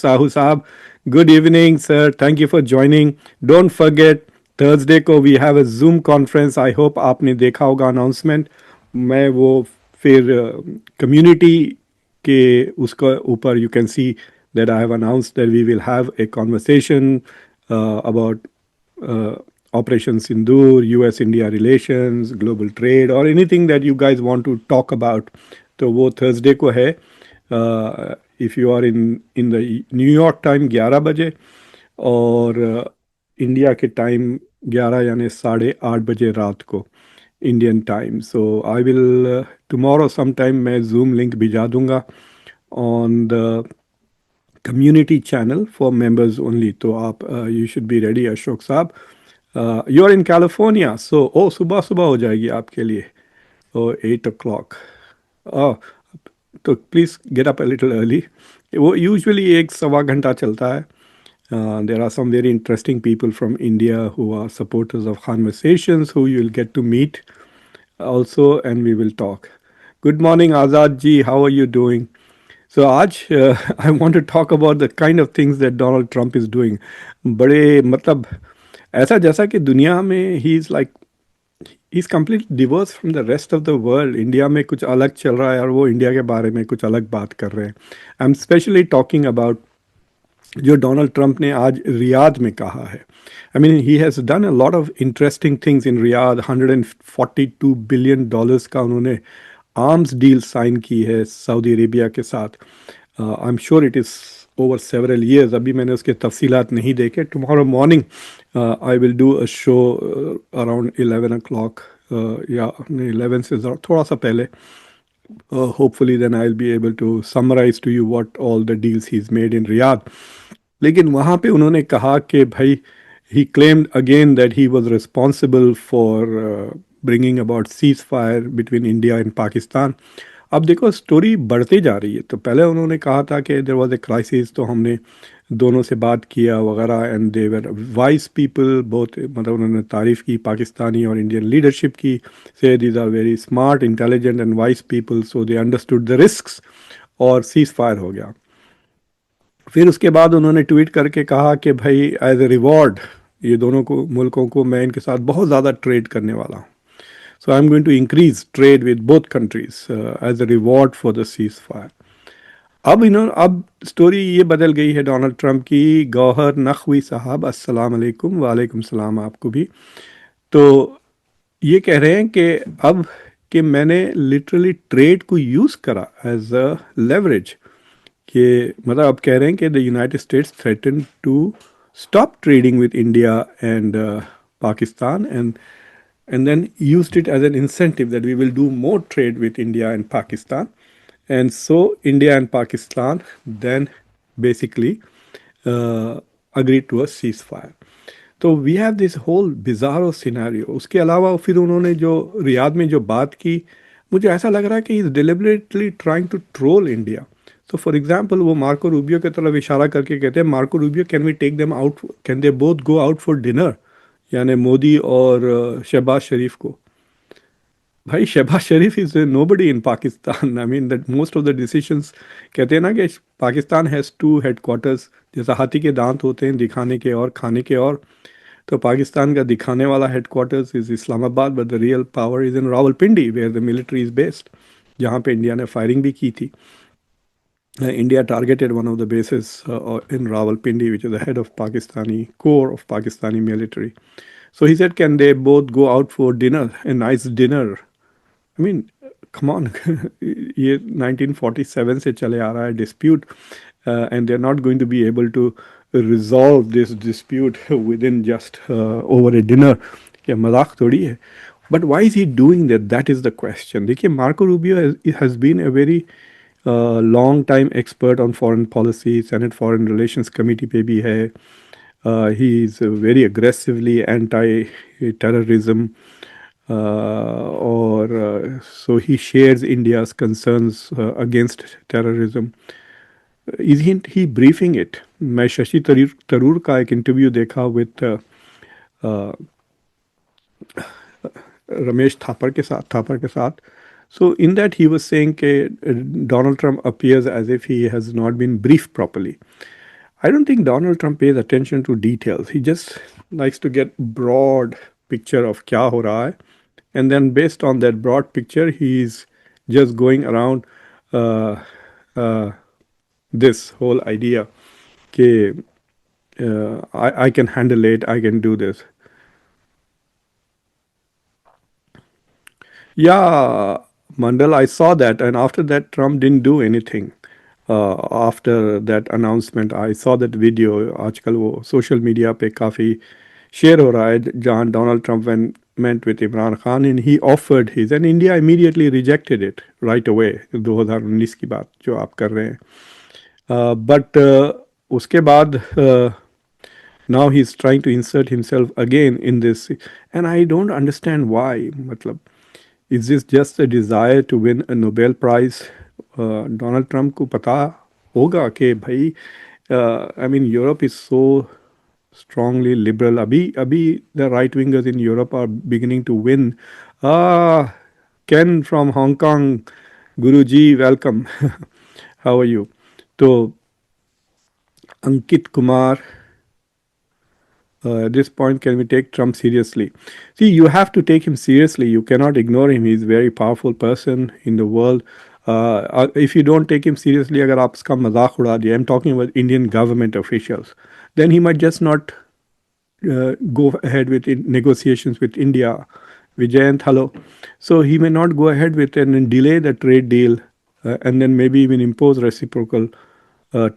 साहू साहब. Good evening, sir. Thank you for joining. Don't forget, Thursday को we have a Zoom conference. I hope आपने देखा होगा announcement. मैं वो फिर community के उसका ऊपर you can see that I have announced that we will have a conversation about uh, Operation Sindoor, US-India relations, global trade, or anything that you guys want to talk about. तो वो Thursday को है. If you are in the New York time 11 बजे और India के time 11 यानी 8:30 बजे रात को Indian time. So I will tomorrow some time मैं जूम लिंक भिजा दूंगा on the community channel for members only. तो आप you should be ready Ashok साहब. You are in California, so oh सुबह सुबह हो जाएगी आपके लिए. ओ 8 o'clock. तो please get up a little early. वो यूजुअली 1 सवा घंटा चलता है. There are some very interesting people from India who are supporters of conversations who you'll get to meet also, and we will talk. Good morning, Azad ji. How are you doing? So, आज I want to talk about the kind of things that Donald Trump is doing. बड़े मतलब ऐसा जैसा कि दुनिया में he is like he's completely diverse from the rest of the world. India में कुछ अलग चल रहा है और वो इंडिया के बारे में कुछ अलग बात कर रहे हैं. I'm especially talking about जो डोनाल्ड ट्रंप ने आज रियाद में कहा है. I mean he has done a lot of interesting things in Riyadh. $142 billion का उन्होंने आर्म्स डील साइन की है सऊदी अरेबिया के साथ. I am sure it is over several years. अभी मैंने उसके तफसीलात नहीं देखे. Tomorrow morning I will do a show around 11 o'clock या 11 से थोड़ा सा पहले. Hopefully then I'll be able to summarize to you what all the deals he's made in Riyadh. लेकिन वहाँ पे उन्होंने कहा कि भाई he claimed again that he was responsible for bringing about ceasefire between India and Pakistan. अब देखो story बढ़ते जा रही है. तो पहले उन्होंने कहा था कि देयर वाज ए क्राइसिस, तो हमने दोनों से बात किया वगैरह, and they were wise people बहुत. मतलब उन्होंने तारीफ़ की पाकिस्तानी और इंडियन लीडरशिप की. Say these are very smart, intelligent and wise people, so they understood the risks, और सीज फायर हो गया. फिर उसके बाद उन्होंने ट्वीट करके कहा कि भाई एज ए रिवॉर्ड ये दोनों को मुल्कों को मैं इनके साथ बहुत ज़्यादा ट्रेड करने वाला हूँ. So I'm going to increase trade with both countries as a reward for the ceasefire. अब स्टोरी ये बदल गई है डोनाल्ड ट्रंप की. गौहर नकवी साहब, अस्सलाम वालेकुम. वालेकुम सलाम आपको भी. तो ये कह रहे हैं कि अब कि मैंने लिटरली ट्रेड को यूज़ करा एज अ लेवरेज. कि मतलब अब कह रहे हैं कि the United States threaten to stop trading with India and Pakistan, and then used it as an incentive that we will do more trade with India and Pakistan. And so India and Pakistan then basically agreed to a ceasefire. तो we have this whole bizarro scenario. उसके अलावा फिर उन्होंने जो Riyadh में जो बात की, मुझे ऐसा लग रहा है कि he is deliberately trying to troll India. So for example, वो मार्को रूबियो की तरफ इशारा करके कहते हैं, Marco Rubio, can we take them out, can they both go out for dinner? यानी मोदी और शहबाज शरीफ को. भाई Shahbaz Sharif is nobody in Pakistan. I mean that most of the decisions, कहते हैं ना कि पाकिस्तान हैज़ 2 हेडक्वार्टर्स, जैसा हाथी के दांत होते हैं दिखाने के और खाने के. और तो पाकिस्तान का दिखाने वाला headquarters is Islamabad, but the real power is in Rawalpindi where the military is based, जहाँ पे इंडिया ने फायरिंग भी की थी. India targeted one of the bases in Rawalpindi, which is the head of Pakistani core of Pakistani military. So he said, can they both go out for dinner, a nice dinner? I mean, come on. ये 1947 से चले आ रहा है dispute, and they're not going to be able to resolve this dispute within just over a dinner. क्या मजाक थोड़ी है. But why is he doing that? That is the question. देखिए, Marco Rubio has been a very long time expert on foreign policy. Senate Foreign Relations Committee पे भी है. He is very aggressively anti-terrorism, or so he shares India's concerns against terrorism. Isn't he briefing it? मैं शशि तरूर का एक interview देखा with Ramesh Thapar के साथ. So in that he was saying that Donald Trump appears as if he has not been briefed properly. I don't think Donald Trump pays attention to details. He just likes to get broad picture of kya ho raha hai, and then based on that broad picture, he's just going around uh, uh, this whole idea. Okay, I can handle it. I can do this. Yeah, Mandal, I saw that, and after that, Trump didn't do anything. After that announcement, I saw that video. आजकल वो social media पे काफी share हो रहा है जहाँ Donald Trump met with Imran Khan and he offered his and India immediately rejected it right away. 2019 की बात जो आप कर रहे हैं. But उसके बाद now he's trying to insert himself again in this, and I don't understand why. मतलब is this just a desire to win a Nobel Prize? Donald Trump को पता होगा कि भाई I mean Europe is so strongly liberal. अभी the right wingers in Europe are beginning to win. Ken from Hong Kong, Guruji, welcome. How are you? तो Ankit Kumar, at this point, can we take Trump seriously? See, you have to take him seriously. You cannot ignore him. He's a very powerful person in the world. If you don't take him seriously, अगर आप उसका मजाक उड़ा दिया, I'm talking about Indian government officials, then he might just not go ahead with negotiations with India. Vijayant, hello. So he may not go ahead with and delay the trade deal and then maybe even impose reciprocal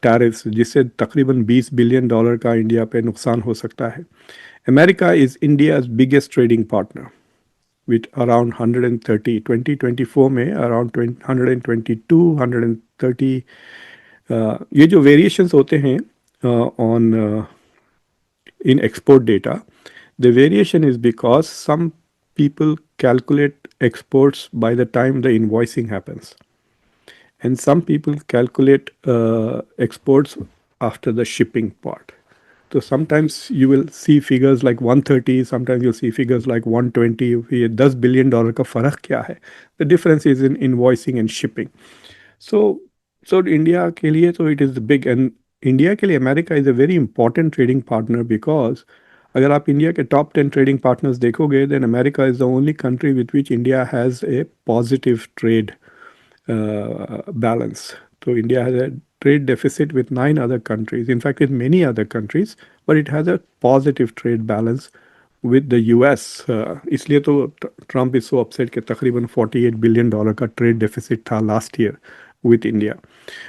tariffs जिससे तकरीबन $20 billion का India पे नुकसान हो सकता है. America is India's biggest trading partner with around 130. 2024 में around 122, 130 ये जो variations होते हैं on in export data, the variation is because some people calculate exports by the time the invoicing happens, and some people calculate exports after the shipping part. So sometimes you will see figures like 130, sometimes you'll see figures like 120. ये $10 billion का फर्क क्या है? The difference is in invoicing and shipping. So India के लिए तो it is big, and India के लिए America is a very important trading partner because अगर आप इंडिया के top 10 trading partners देखोगे, then America is the only country with which India has a positive trade balance. So India has a trade deficit with 9 other countries, in fact with many other countries, but it has a positive trade balance with the US. इसलिए तो Trump is so upset कि तकरीबन $48 billion का trade deficit था last year with India.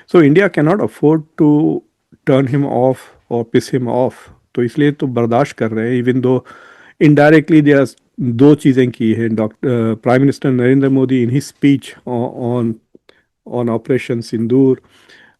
So India cannot afford to turn him off or piss him off. तो इसलिए तो बर्दाश्त कर रहे हैं, even though indirectly they are दो चीज़ें की हैं. Prime Minister Narendra Modi in his speech on Operation Sindoor,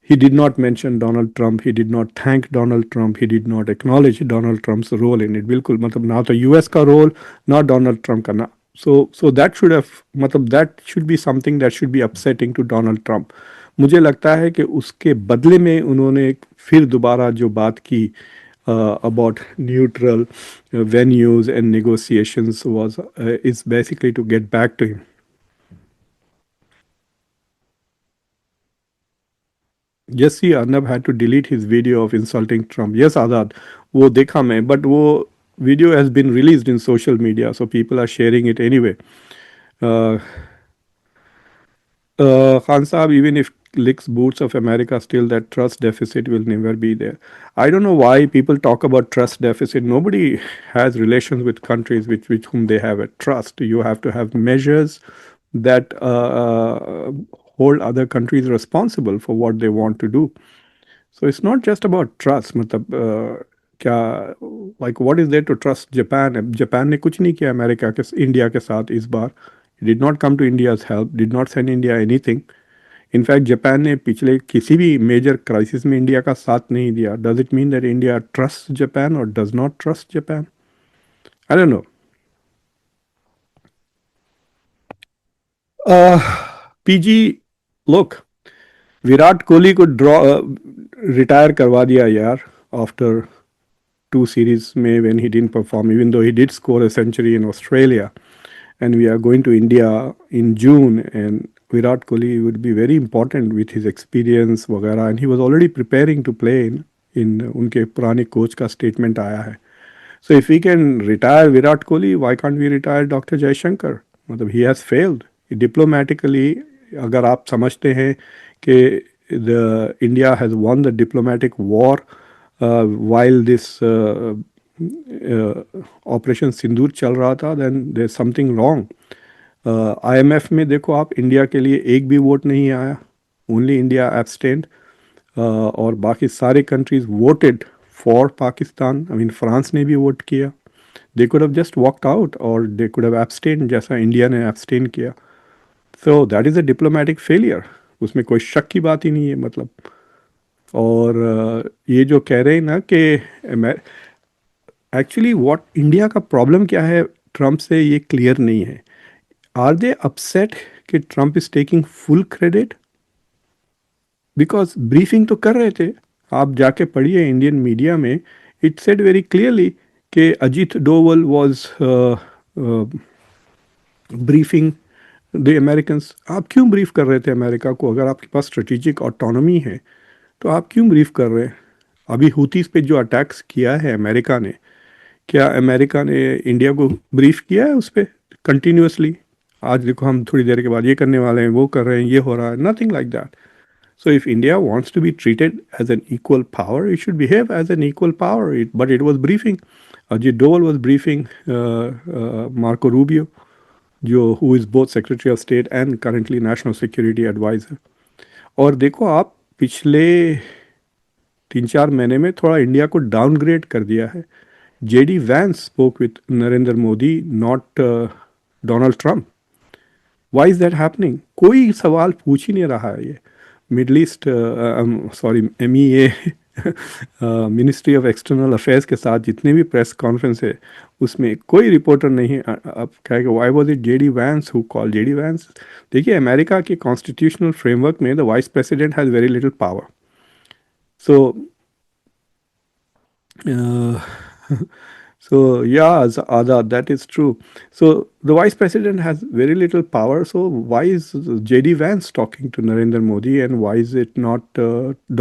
he did not mention Donald Trump. He did not thank Donald Trump. He did not acknowledge Donald Trump's role in it. बिल्कुल मतलब ना तो US का role ना Donald Trump का ना. So that should have मतलब that should be something that should be upsetting to Donald Trump. मुझे लगता है कि उसके बदले में उन्होंने फिर दोबारा जो बात की about neutral venues and negotiations was is basically to get back to him. Jesse Arnab had to delete his video of insulting Trump. Yes, Azad, वो देखा मैं, but वो video has been released in social media, so people are sharing it anyway. Khan Saab, even if licks boots of America, still that trust deficit will never be there. I don't know why people talk about trust deficit. Nobody has relations with countries with whom they have a trust. You have to have measures that hold other countries responsible for what they want to do. So it's not just about trust. मतलब क्या like what is there to trust Japan? Japan ने कुछ नहीं किया America के India के साथ इस बार. It did not come to India's help. Did not send India anything. In fact Japan ने पिछले किसी भी मेजर क्राइसिस में इंडिया का साथ नहीं दिया. Does it mean that India trust Japan और does not trust Japan? I don't know. पीजी लुक, विराट कोहली को ड्रॉ रिटायर करवा दिया यार आफ्टर 2 series में when he didn't perform, even though he did score a century in Australia. And we are going to India in June, and Virat Kohli would be very important with his experience, वगैरह, and he was already preparing to play इन उनके पुराने coach का statement आया है. So if we can retire Virat Kohli, why can't we retire Dr. Jaishankar? मतलब he has failed diplomatically. अगर आप समझते हैं कि the India has won the diplomatic war while this operation Sindoor चल रहा था, then there's something wrong. IMF में देखो आप, इंडिया के लिए एक भी वोट नहीं आया, ओनली इंडिया एब्सटेंड, और बाकी सारे countries voted for Pakistan. I mean France ने भी वोट किया. They could have just walked out और दे कुड हैव एब्सटेन जैसा इंडिया ने एब्सटेन किया. So that is a diplomatic failure, उसमें कोई शक की बात ही नहीं है. मतलब और ये जो कह रहे हैं ना कि एक्चुअली व्हाट इंडिया का प्रॉब्लम क्या है ट्रम्प से, ये क्लियर नहीं है. आर दे अपसेट कि Trump is taking full credit? Because briefing तो कर रहे थे, आप जाके पढ़िए इंडियन मीडिया में, इट सेड वेरी क्लियरली कि Ajit Doval was briefing the Americans. आप क्यों ब्रीफ कर रहे थे अमेरिका को? अगर आपके पास स्ट्रेटेजिक ऑटोनॉमी है तो आप क्यों ब्रीफ कर रहे हैं? अभी हुतीस पे जो अटैक्स किया है अमेरिका ने, क्या अमेरिका ने इंडिया को ब्रीफ किया है उस पर कंटिन्यूसली? आज देखो हम थोड़ी देर के बाद ये करने वाले हैं, वो कर रहे हैं, ये हो रहा है. Nothing like that. So if India wants to be treated as an equal power, it should behave as an equal power. But it was briefing. Ajit Doval was briefing Marco Rubio, who is both Secretary of State and currently National Security Advisor. और देखो आप पिछले 3-4 महीने में थोड़ा India को downgrade कर दिया है. JD Vance spoke with Narendra Modi, not Donald Trump. Why is that happening? कोई सवाल पूछ ही नहीं रहा है. ये Middle East, sorry MEA ministry of external affairs के साथ जितने भी प्रेस कॉन्फ्रेंस है उसमें कोई रिपोर्टर नहीं है. अब कहेगा why was it JD Vance who call? JD Vance, देखिए अमेरिका के कॉन्स्टिट्यूशनल फ्रेमवर्क में the vice president has very little power. So so yeah, Azad, that is true. So the vice president has very little power. So why is JD Vance talking to Narendra Modi, and why is it not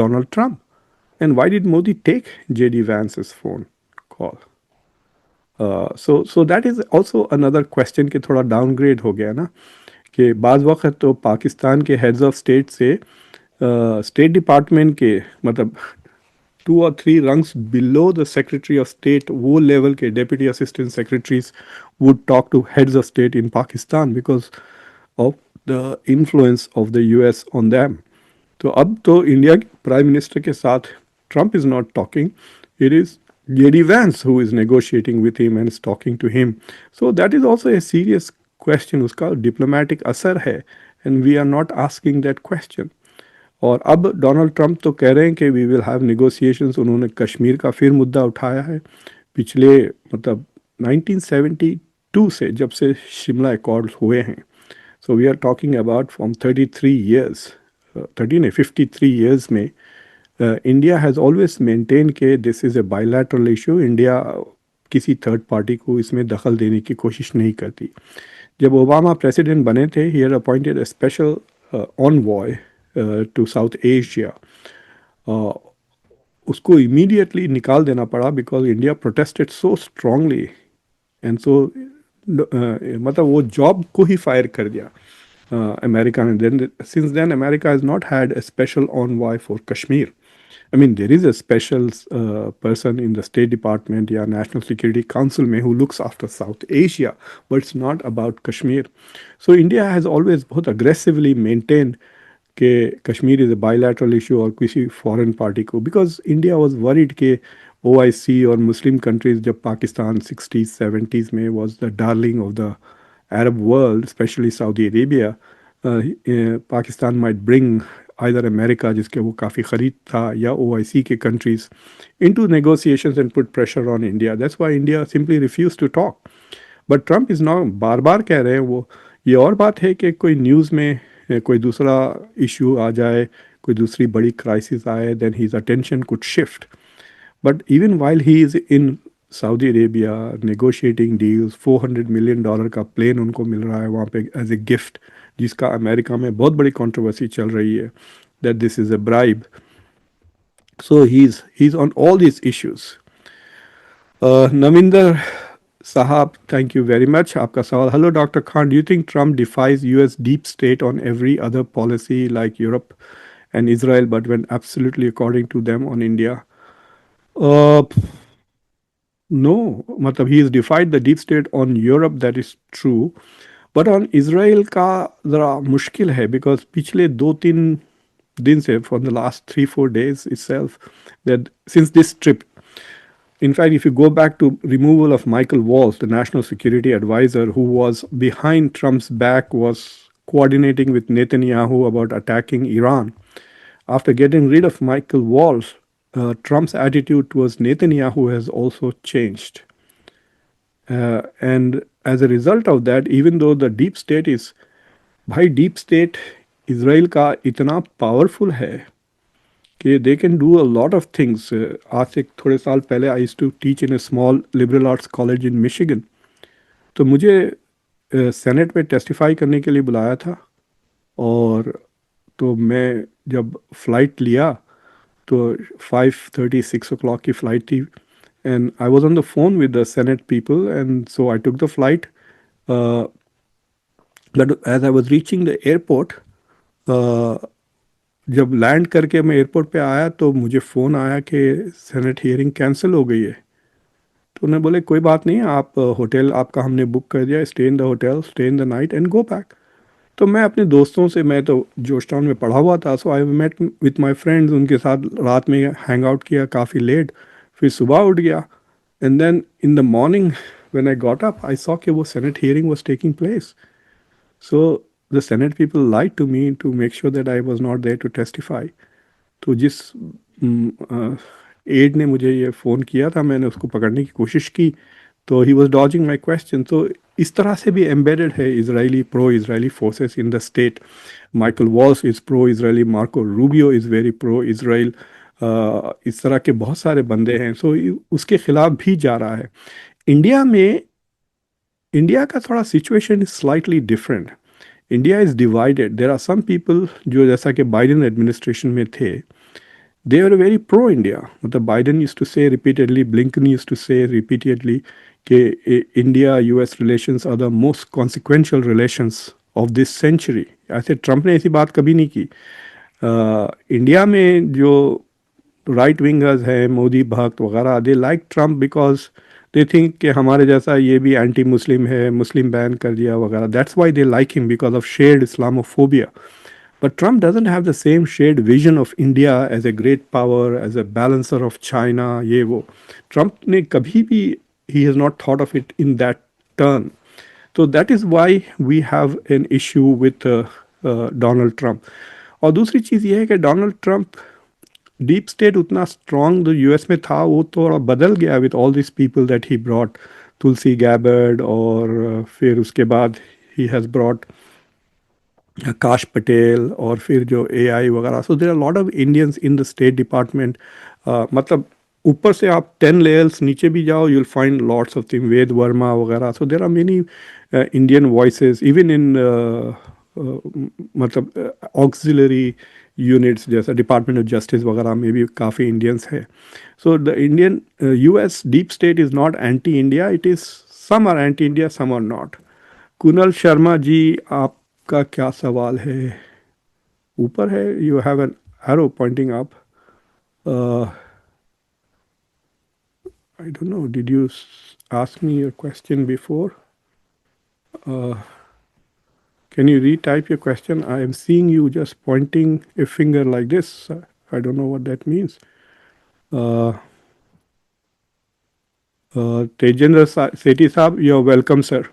Donald Trump? And why did Modi take JD Vance's phone call? So that is also another question कि थोड़ा downgrade हो गया ना, कि बाज़ वक्त तो पाकिस्तान के हेड्स ऑफ स्टेट से स्टेट डिपार्टमेंट के, मतलब 2 or 3 rungs below the Secretary of State, वो लेवल के Deputy Assistant Secretaries would talk to heads of state in Pakistan because of the influence of the US on them. तो अब तो India के prime minister के साथ Trump is not talking, it is JD Vance who is negotiating with him and is talking to him. So that is also a serious question, उसका diplomatic असर है, and we are not asking that question. और अब Donald Trump तो कह रहे हैं कि वी विल हैव नेगोशिएशंस. उन्होंने कश्मीर का फिर मुद्दा उठाया है. पिछले मतलब 1972 से जब से शिमला अकॉर्ड हुए हैं, so we are talking about from 33 years, 53 years में इंडिया हैज़ ऑलवेज मेंटेन के this is a bilateral issue. India किसी थर्ड पार्टी को इसमें दखल देने की कोशिश नहीं करती. जब ओबामा प्रेसिडेंट बने थे, he had appointed a special envoy to South Asia. उसको इमीडिएटली निकाल देना पड़ा because India protested so strongly, and so मतलब वो जॉब को ही फायर कर दिया अमेरिका ने. Then since then America has not had a special envoy for Kashmir. I mean, there is a special person in the State Department या National Security Council में who looks after South Asia, but it's not about Kashmir. So India has always बहुत aggressively maintained कि Kashmir is a bilateral issue और किसी foreign party को, because India was worried कि OIC और मुस्लिम countries, जब Pakistan 60s 70s में was the darling of the Arab world, specially Saudi Arabia, Pakistan might bring either America, जिसके वो काफ़ी ख़रीद था, या OIC के countries into negotiations and put pressure on India. That's why India simply refuse to talk. But Trump is not, बार बार कह रहे हैं वो. ये और बात है कि कोई न्यूज़ में कोई दूसरा इशू आ जाए, कोई दूसरी बड़ी क्राइसिस आए, then his attention could shift. But even while he is in Saudi Arabia negotiating deals, $400 million का प्लेन उनको मिल रहा है वहाँ पे एज ए गिफ्ट, जिसका अमेरिका में बहुत बड़ी कंट्रोवर्सी चल रही है that this is a bribe. So he's on all these issues. Navinder Sahab, thank you very much. आपका सवाल, hello Dr. Khan, do you think Trump defies US deep state on every other policy like Europe and Israel, but when absolutely according to them on India? Uh, no, मतलब he has defied the deep state on Europe, that is true. But on Israel का ज़रा मुश्किल है because पिछले 2-3 दिन से for the last 3-4 days itself, that since this trip, in fact, if you go back to removal of Michael Waltz, the national security advisor who was behind Trump's back, was coordinating with Netanyahu about attacking Iran. After getting rid of Michael Waltz, Trump's attitude towards Netanyahu has also changed. And as a result of that, even though the deep state is, भाई deep state Israel का इतना powerful है कि they can do a lot of things. आज से थोड़े साल पहले I used to teach in a small liberal arts college in Michigan. तो मुझे सेनेट में टेस्टिफाई करने के लिए बुलाया था. और तो मैं जब फ़्लाइट लिया तो 5:30-6 o'clock की फ़्लाइट थी. And I was on the phone with the Senate people and so I took the flight. But as I was reaching the airport, जब लैंड करके मैं एयरपोर्ट पे आया तो मुझे फ़ोन आया कि सेनेट हियरिंग कैंसिल हो गई है. तो उन्हें बोले कोई बात नहीं, आप होटल आपका हमने बुक कर दिया, stay in the hotel, stay in the night and go back. तो मैं अपने दोस्तों से, मैं तो जॉर्ज टाउन में पढ़ा हुआ था, so I met with my friends, उनके साथ रात में हैंग आउट किया काफ़ी लेट. फिर सुबह उठ गया and then in the morning when I got up I saw कि वो Senate hearing was taking place. So the Senate people lied to me to make sure that I was not there to testify. तो जिस add ने मुझे ये phone किया था, मैंने उसको पकड़ने की कोशिश की, तो he was dodging my question. तो इस तरह से भी एम्बेडेड है Israeli pro Israeli forces in the state. Michael walls is pro Israeli, Marco Rubio is very pro Israel. इस तरह के बहुत सारे बंदे हैं. सो उसके खिलाफ भी जा रहा है. इंडिया में, इंडिया का थोड़ा situation is slightly different. India is divided. There are some people जो जैसा कि बाइडन एडमिनिस्ट्रेशन में थे, they were very pro India. मतलब Biden used to say repeatedly, Blinken used to say repeatedly कि India US relations are the most consequential relations of this century. ऐसे Trump ने ऐसी बात कभी नहीं की. इंडिया में जो राइट विंगर्स हैं, मोदी भक्त वगैरह, they like Trump because they think कि हमारे जैसा ये भी एंटी मुस्लिम है, मुस्लिम बैन कर दिया वगैरह. That's why they like him, because of shared Islamophobia. But Trump doesn't have the same shared vision of India as a great power, as a balancer of China, ये वो. Trump ने कभी भी, he has not thought of it in that turn. So that is why we have an issue with Donald Trump. और दूसरी चीज़ ये है कि डोनाल्ड ट्रंप, डीप स्टेट उतना स्ट्रांग जो यूएस में था वो थोड़ा बदल गया with all this people that he brought. Tulsi Gabbard, और फिर उसके बाद he has brought Aakash Patel, और फिर जो एआई वगैरह. So there are lot of Indians in the state department. मतलब ऊपर से आप 10 लेयर्स नीचे भी जाओ, you will find lots of thing, Ved Verma वगैरह. So there are many Indian voices even in मतलब ऑक्सिलरी यूनिट्स जैसा डिपार्टमेंट ऑफ जस्टिस वगैरह में भी काफ़ी इंडियंस है. So the Indian US deep state is not anti India, it is, some are anti India, some are not. Kunal Sharma ji, आपका क्या सवाल है? ऊपर है, you have an arrow pointing up. I don't know, did you ask me your question before? Can you retype your question? I am seeing you just pointing a finger like this. I don't know what that means. Tejendra Sethi Saab, you're welcome, sir.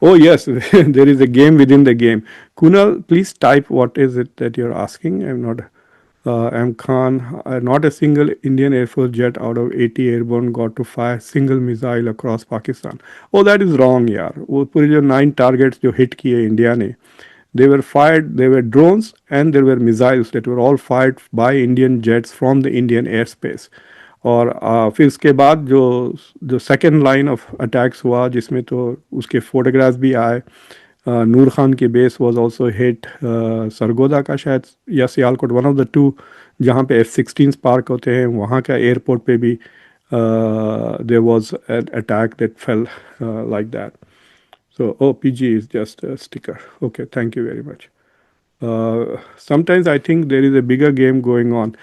Oh yes, there is a game within the game. Kunal, please type what is it that you're asking. I'm not. I'm Khan. Not a single Indian Air Force jet out of 80 airborne got to fire single missile across Pakistan. Oh, that is wrong, यार. वो पूरे जो 9 targets जो hit किए India ने, they were fired. They were drones and there were missiles that were all fired by Indian jets from the Indian airspace. और फिर उसके बाद जो सेकेंड लाइन ऑफ अटैक्स हुआ जिसमें तो उसके फोटोग्राफ्स भी आए, नूर खान की base was also hit, Sargodha का शायद या Sialkot, one of the two, जहाँ पे F-16 पार्क होते हैं, वहाँ का एयरपोर्ट पे भी there was an attack that fail like that. So, oh, PG is just a sticker. Okay, thank you very much. Sometimes I think there is a bigger game going on.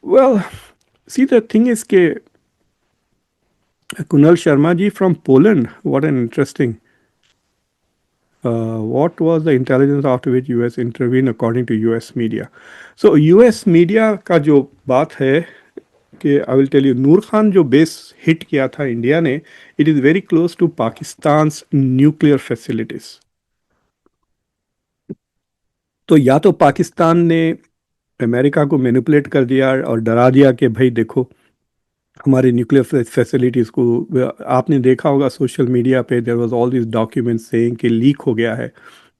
Well, see, the thing is, ke Kunal Sharma ji from Poland. What an interesting. What was the intelligence after which US intervened according to US media? So US media का जो बात है कि I will tell you, नूर खान जो base hit किया था India ने, it is very close to Pakistan's nuclear facilities. तो या तो पाकिस्तान ने अमेरिका को मैनिपुलेट कर दिया और डरा दिया कि भाई देखो हमारे न्यूक्लियर फैसिलिटीज़ को, आपने देखा होगा सोशल मीडिया पे there was all this documents saying कि लीक हो गया है,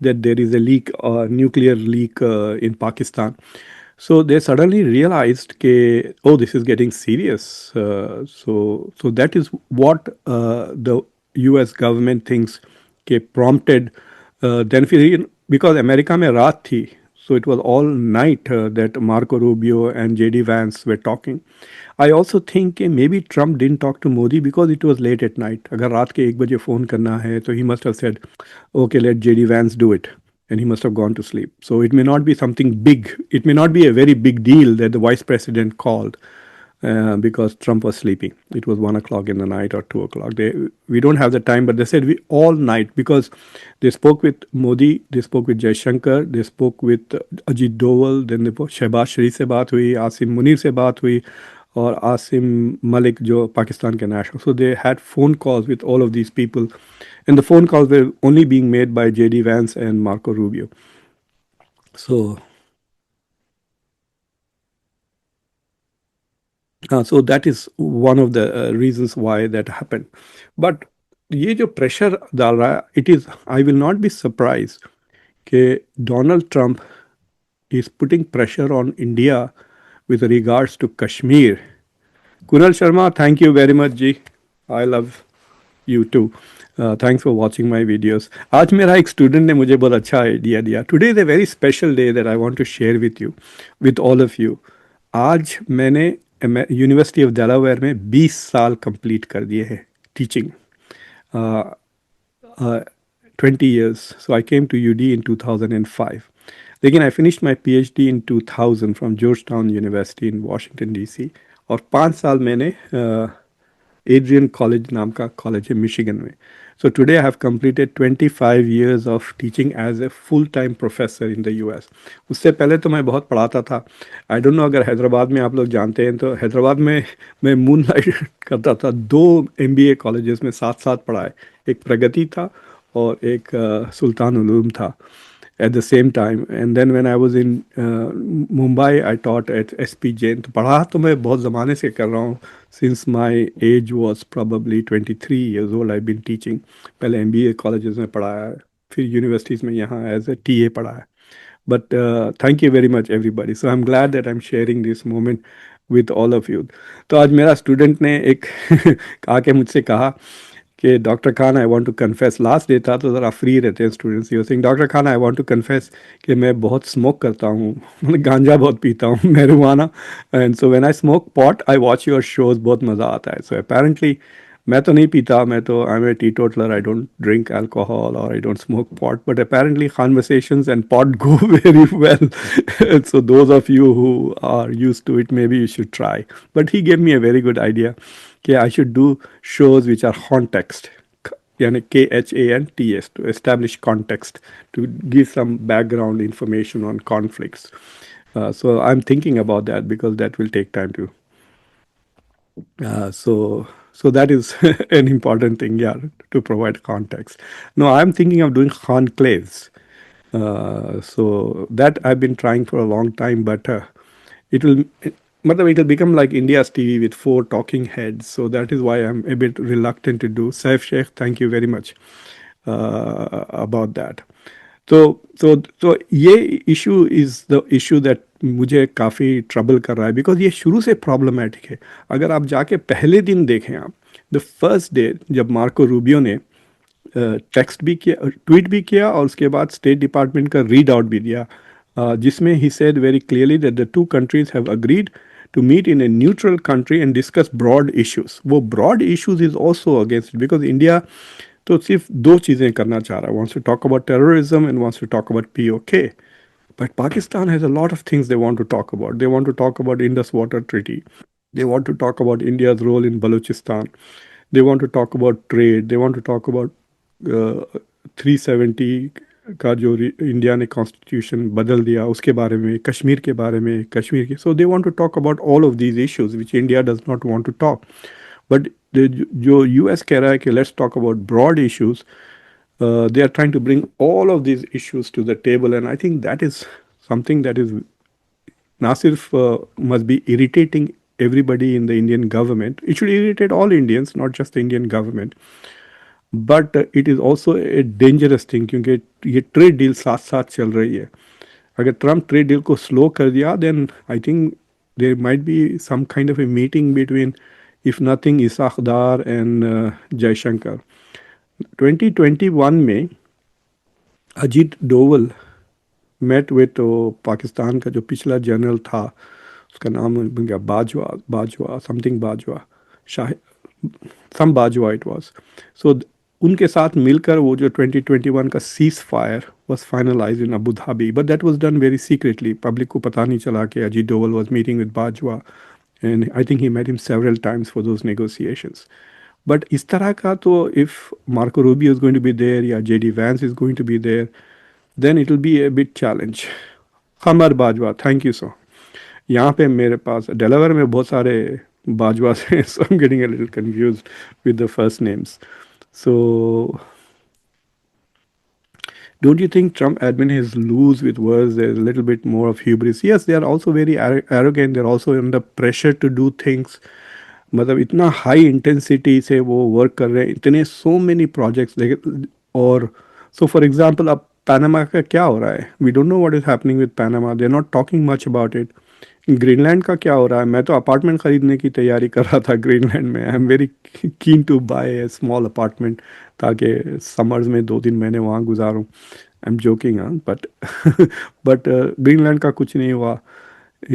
that there is a leak, nuclear leak in Pakistan. So they suddenly realized कि oh, this is getting serious. So that is what the US government thinks कि prompted then फिर because America में रात थी, so it was all night that Marco Rubio and JD Vance were talking. I also think कि maybe Trump didn't talk to Modi because it was late at night. अगर रात के 1 बजे phone करना है तो he must have said okay, let JD Vance do it, and he must have gone to sleep. So it may not be something big. It may not be a very big deal that the vice president called because Trump was sleeping. It was 1 o'clock in the night or 2 o'clock. We don't have the time, but they said we all night because they spoke with Modi, they spoke with Jaishankar, they spoke with Ajit Doval, then they Shehbaz Sharif से बात हुई, आसिम मुनीर से बात हुई, और आसिम मलिक जो पाकिस्तान के national. So they had phone calls with all of these people, and the phone calls were only being made by JD Vance and Marco Rubio. So that is one of the reasons why that happened. But ये जो pressure डाल रहा है, it is, I will not be surprised कि Donald Trump is putting pressure on India with regards to Kashmir. Kunal Sharma, thank you very much ji. I love you too. Thanks for watching my videos. आज मेरा एक student ने मुझे बहुत अच्छा idea दिया. Today is a very special day that I want to share with you, with all of you. आज मैंने यूनिवर्सिटी ऑफ डेलावेयर में 20 साल कंप्लीट कर दिए हैं teaching. 20 years. So I came to UD in 2005. लेकिन I finished my PhD in 2000 from Georgetown University in Washington DC. और 5 साल मैंने एड्रियन कॉलेज नाम का कॉलेज है मिशिगन में. So today I have completed 25 years of teaching as a full time professor in the US. उससे पहले तो मैं बहुत पढ़ाता था. आई डोंट नो अगर हैदराबाद में आप लोग जानते हैं, तो हैदराबाद में मैं मून लाइट करता था. 2 MBA कॉलेजेस में साथ साथ पढ़ाए. एक प्रगति था और एक सुल्तान उलूम था at the same time. And then when I was in Mumbai, I taught at SP Jain. तो पढ़ा तो मैं बहुत ज़माने से कर रहा हूँ. Since my age was probably 23 years old, I've been teaching. पहले MBA colleges में पढ़ाया है, फिर universities में यहाँ as a TA पढ़ाया. But thank you very much everybody. So I'm glad that I'm sharing this moment with all of you. तो आज मेरा स्टूडेंट ने एक आके मुझसे कहा कि doctor Khan I want to confess. Last day था तो ज़रा फ्री रहते हैं students. You think doctor Khan I want to confess कि मैं बहुत स्मोक करता हूँ, मतलब गांजा बहुत पीता हूँ, marijuana. And so when I smoke pot I watch your shows, बहुत मज़ा आता है. सो अपेरेंटली मैं तो नहीं पीता, मैं तो I am a teetotaler. I don't drink alcohol और I don't smoke pot, but apparently conversations and pot go very well. So those of you who are used to it, maybe you should try. But he gave me a very good idea कि I should do shows which are context, यानी KHANTS, to establish context, to give some background information on conflicts. So I'm thinking about that because that will take time to. So that is an important thing, yeah, to provide context. No, I'm thinking of doing conclaves. So that I've been trying for a long time, but it will become like India's TV with 4 talking heads. So that is why I'm a bit reluctant to do. Saif Sheikh, thank you very much about that. तो ये issue is the issue that मुझे काफ़ी trouble कर रहा है, because ये शुरू से प्रॉब्लमेटिक है. अगर आप जाके पहले दिन देखें, आप द फर्स्ट डे जब मार्को रूबियो ने टेक्स्ट भी किया, ट्वीट भी किया, और उसके बाद स्टेट डिपार्टमेंट का रीड आउट भी दिया, जिसमें he said very clearly that the two countries have agreed to meet in a neutral country and discuss broad issues. वो broad issues is also against it because India तो सिर्फ दो चीज़ें करना चाह रहा है, wants to talk about terrorism and wants to talk about POK. But Pakistan has a lot of things they want to talk about. They want to talk about Indus Water Treaty. They want to talk about India's role in Balochistan. They want to talk about trade. They want to talk about 370 का जो India ने constitution बदल दिया उसके बारे में, कश्मीर के बारे में, कश्मीर के, so they want to talk about all of these issues which India does not want to talk. But जो यूएस कह रहा है कि let's talk about broad issues, they are trying to bring all of these issues to the table, and I think that is something that is Nasir must be irritating everybody in the Indian government. It should irritate all Indians, not just the Indian government. But it is also a dangerous thing क्योंकि ये trade deal साथ साथ चल रही है. अगर Trump trade deal को slow कर दिया then I think there might be some kind of a meeting between, if nothing, Isaac Dar and Jaishankar. 2021 में अजीत डोवल मेट विथ पाकिस्तान का जो पिछला जनरल था, उसका नाम बन गया Bajwa, Bajwa something, Bajwa Shah, some Bajwa it was. So उनके साथ मिलकर वो जो 2021 का ceasefire was finalize in Abu Dhabi, but that was done very secretly. Public को पता नहीं चला कि Ajit Doval was meeting with Bajwa, and I think he met him several times for those negotiations. But इस तरह का तो if Marco Rubio is going to be there या JD Vance is going to be there, then it will be a bit challenge. Qamar Bajwa, thank you so. यहाँ पे मेरे पास Delaware में बहुत सारे बाजवा हैं, so I'm getting a little confused with the first names. So don't you think Trump admin is loose with words? There's a little bit more of hubris. Yes, they are also very arrogant. They're also under pressure to do things. मतलब इतना high intensity से वो work कर रहे हैं, इतने सो many projects. और so for example अब पैनामा का क्या हो रहा है, we don't know what is happening with Panama, they are not talking much about it. Greenland का क्या हो रहा है, मैं तो अपार्टमेंट खरीदने की तैयारी कर रहा था ग्रीनलैंड में. I am very keen to buy a small apartment ताकि समर्स में 2-3 महीने वहाँ गुजारूँ. I am joking, but but Greenland का कुछ नहीं हुआ.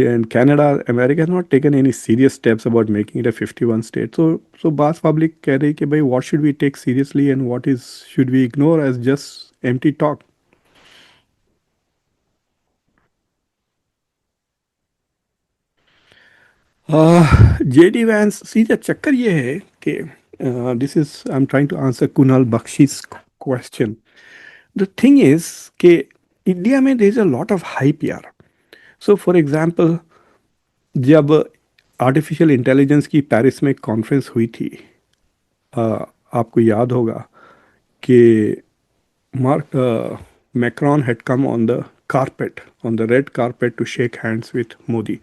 And Canada, America has not taken any serious steps about making it a 51 state. So Bas public कह रही कि भाई what should we take seriously and what is should we ignore as just empty talk. JD Vance, सीधा चक्कर ये है कि this is I'm trying to answer Kunal Bakshi's question. The thing is कि इंडिया में there is a lot of hype यार. So for example, जब artificial intelligence की पेरिस में कॉन्फ्रेंस हुई थी, आपको याद होगा कि Macron had come on the carpet, on the red carpet to shake hands with Modi.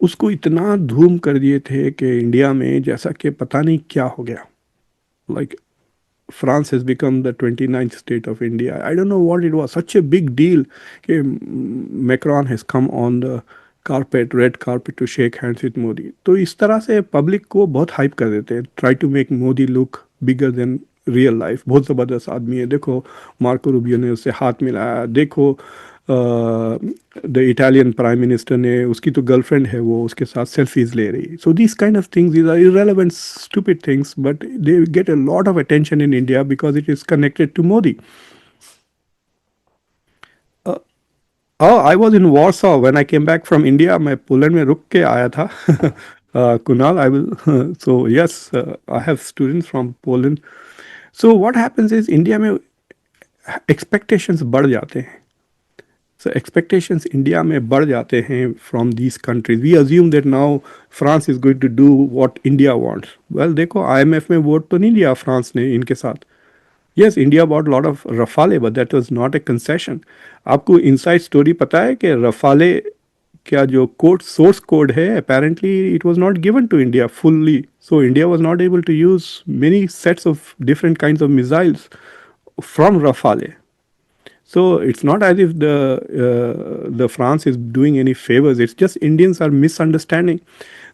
उसको इतना धूम कर दिए थे कि इंडिया में जैसा कि पता नहीं क्या हो गया. Like France has become the 29th state of India. I don't know what it was. Such a big deal. Macron has come on the carpet, red carpet, to shake hands with Modi. तो इस तरह से public को बहुत hype कर देते हैं. Try to make Modi look bigger than real life. बहुत ज़बरदस्त आदमी है. देखो मार्को रूबियो ने उससे हाथ मिलाया. देखो द इटालियन प्राइम मिनिस्टर ने, उसकी तो गर्लफ्रेंड है, वो उसके साथ सेल्फीज ले रही. So this kind of things, these are irrelevant stupid things, but they get a lot of attention in India because it is connected to Modi. I was in Warsaw when I came back from India. मैं Poland में रुक के आया था. Kunal, I will, so yes, I have students from Poland. So what happens is India में expectations बढ़ जाते हैं. So expectations India में बढ़ जाते हैं from these countries. We assume that now France is going to do what India wants. Well, देखो IMF में वोट तो नहीं दिया फ्रांस ने इनके साथ. Yes, India bought a lot of Rafale, but that was not a concession. आपको inside story पता है कि Rafale क्या जो कोड, सोर्स कोड है, apparently it was not given to India fully. So India was not able to use many sets of different kinds of missiles from Rafale. So it's not as if the France is doing any favors. It's just Indians are misunderstanding.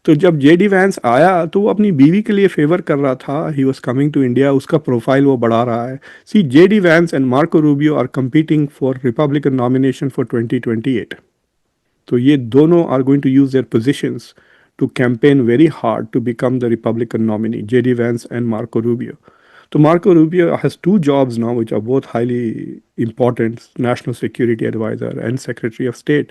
तो जब JD Vance आया तो वो अपनी बीवी के लिए favour कर रहा था, he was coming to India, उसका प्रोफाइल वो बढ़ा रहा है. See, JD Vance and Marco Rubio are competing for Republican nomination for 2028. तो ये दोनों are going to use their positions to campaign very hard to become the Republican nominee, JD Vance and Marco Rubio. तो Marco Rubio has two jobs now which are both highly important, national security advisor and secretary of state.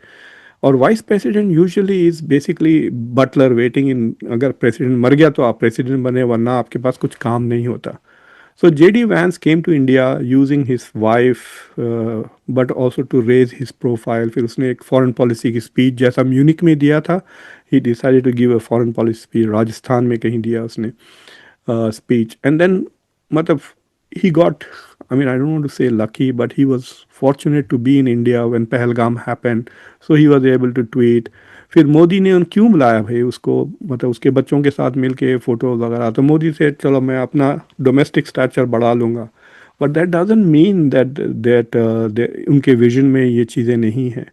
और vice president usually is basically butler waiting in, अगर president मर गया तो आप president बने, वरना आपके पास कुछ काम नहीं होता. So JD Vance came to India using his wife, but also to raise his profile. फिर उसने एक फॉरेन पॉलिसी की स्पीच जैसा म्यूनिक में दिया था, he decided to give a foreign policy speech. Rajasthan में कहीं दिया उसने speech, and then मतलब he got, I mean, I don't want to say lucky, but he was fortunate to be in India when Pahalgam happened, so he was able to tweet. फिर मोदी ने उन क्यों बुलाया भाई उसको, मतलब उसके बच्चों के साथ मिलके फोटो वगैरह, तो मोदी से चलो मैं अपना डोमेस्टिक स्टैचर बढ़ा लूँगा, but that doesn't mean that उनके विजन में ये चीज़ें नहीं हैं.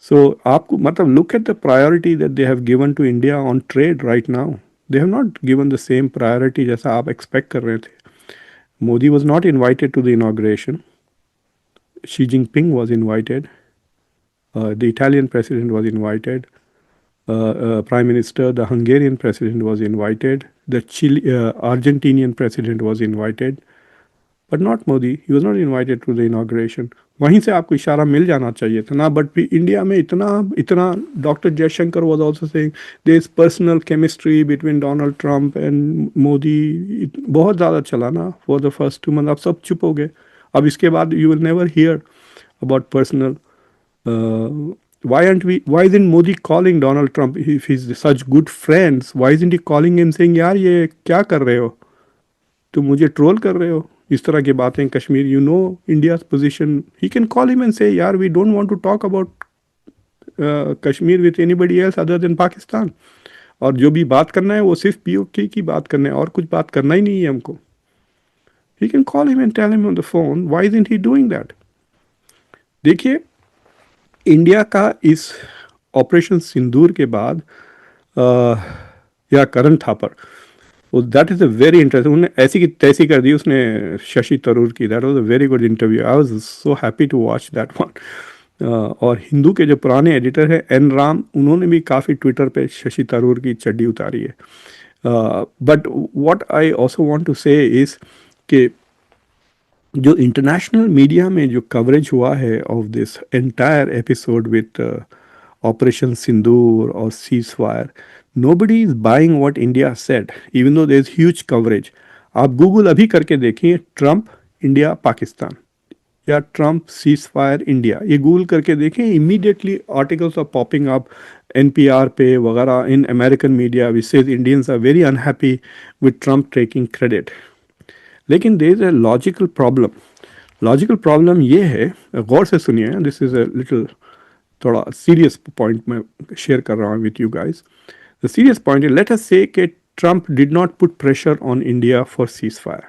सो आपको मतलब look at the priority that they have given to India on trade right now. They have not given the same priority जैसा आप एक्सपेक्ट कर रहे थे. Modi was not invited to the inauguration. Xi Jinping was invited. The Italian president was invited. Prime Minister, the Hungarian president was invited. The Argentinian president was invited. But not Modi. He was not invited to the inauguration. वहीं से आपको इशारा मिल जाना चाहिए था ना. But India में इतना doctor Jaishankar was also saying there is personal chemistry between Donald Trump and Modi. बहुत ज़्यादा चला ना फॉर द फर्स्ट 2 months. अब सब चुप हो गए. अब इसके बाद you will never hear about personal. why isn't Modi calling Donald Trump if he's such good friends? Why isn't he calling him saying यार ये क्या कर रहे हो, तुम मुझे ट्रोल कर रहे हो, इस तरह की बातें Kashmir, you know India's position. He can call him and say यार we don't want to talk about Kashmir with anybody else other than Pakistan. और जो भी बात करना है वो सिर्फ पीओके की बात करना है, और कुछ बात करना ही नहीं है हमको. He can call him and tell him on the phone. Why isn't he doing that? देखिए, इंडिया का इस ऑपरेशन सिंदूर के बाद या Karan Thapar, that is a very interesting. उन्होंने ऐसी की तैसी कर दी उसने शशि तरूर की. That was a very good interview. I was so happy to watch that one. और हिंदू के जो पुराने एडिटर हैं एन राम, उन्होंने भी काफ़ी ट्विटर पे शशि तरूर की चड्डी उतारी है. But what I also want to say is कि जो इंटरनेशनल मीडिया में जो कवरेज हुआ है of this entire episode with operation Sindoor और cease fire, nobody is buying what India said, even though there is huge coverage. आप Google अभी करके देखिए ट्रंप इंडिया पाकिस्तान या ट्रंप सीज फायर इंडिया, ये गूगल करके देखें, immediately articles are popping up NPR पे वगैरह in American media which says Indians are very unhappy with Trump taking credit. लेकिन there is a logical problem. Logical problem ये है, गौर से सुनिए, दिस इज अ लिटिल थोड़ा सीरियस पॉइंट मैं शेयर कर रहा हूँ with you guys. The serious point is, let us say that Trump did not put pressure on India for ceasefire.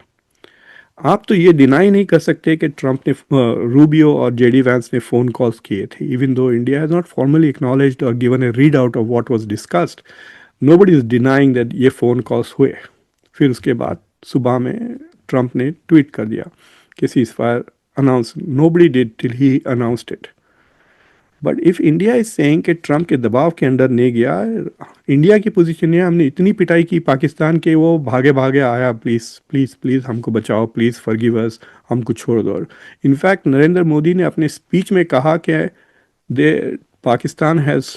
आप तो ये डिनाई नहीं कर सकते कि ट्रंप ने रूबियो और जेडी वैंस ने फ़ोन कॉल्स किए थे, even though India has not formally acknowledged और given a read out of what was discussed. Nobody is denying that ये फ़ोन कॉल्स हुए. फिर उसके बाद सुबह में ट्रंप ने ट्वीट कर दिया कि cease fire announce. Nobody did till he announced it. But if India is saying कि ट्रंप के दबाव के अंडर नहीं गया, इंडिया की पोजीशन है हमने इतनी पिटाई की पाकिस्तान के, वो भागे भागे आया, प्लीज़ प्लीज़ प्लीज़ हमको बचाओ, प्लीज़ फॉरगिव अस, हमको छोड़ दो. इनफैक्ट नरेंद्र मोदी ने अपने स्पीच में कहा कि they Pakistan has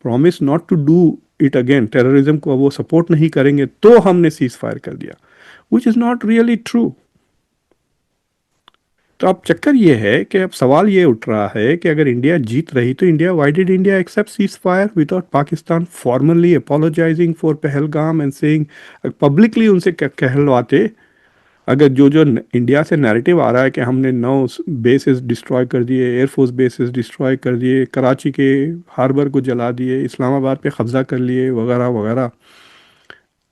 promise not to do it again, terrorism को वो सपोर्ट नहीं करेंगे, तो हमने सीज फायर कर दिया, which is not really true. तो अब चक्कर ये है कि अब सवाल ये उठ रहा है कि अगर इंडिया जीत रही तो India, why did India accept cease fire without Pakistan formally apologising for Pahalgam and saying, publicly उनसे कहलवाते. अगर जो जो इंडिया से नैरेटिव आ रहा है कि हमने 9 बेसेस डिस्ट्रॉय कर दिए, एयरफोर्स बेसेस डिस्ट्रॉय कर दिए, कराची के हार्बर को जला दिए, इस्लामाबाद पे कब्जा कर लिए वगैरह वगैरह,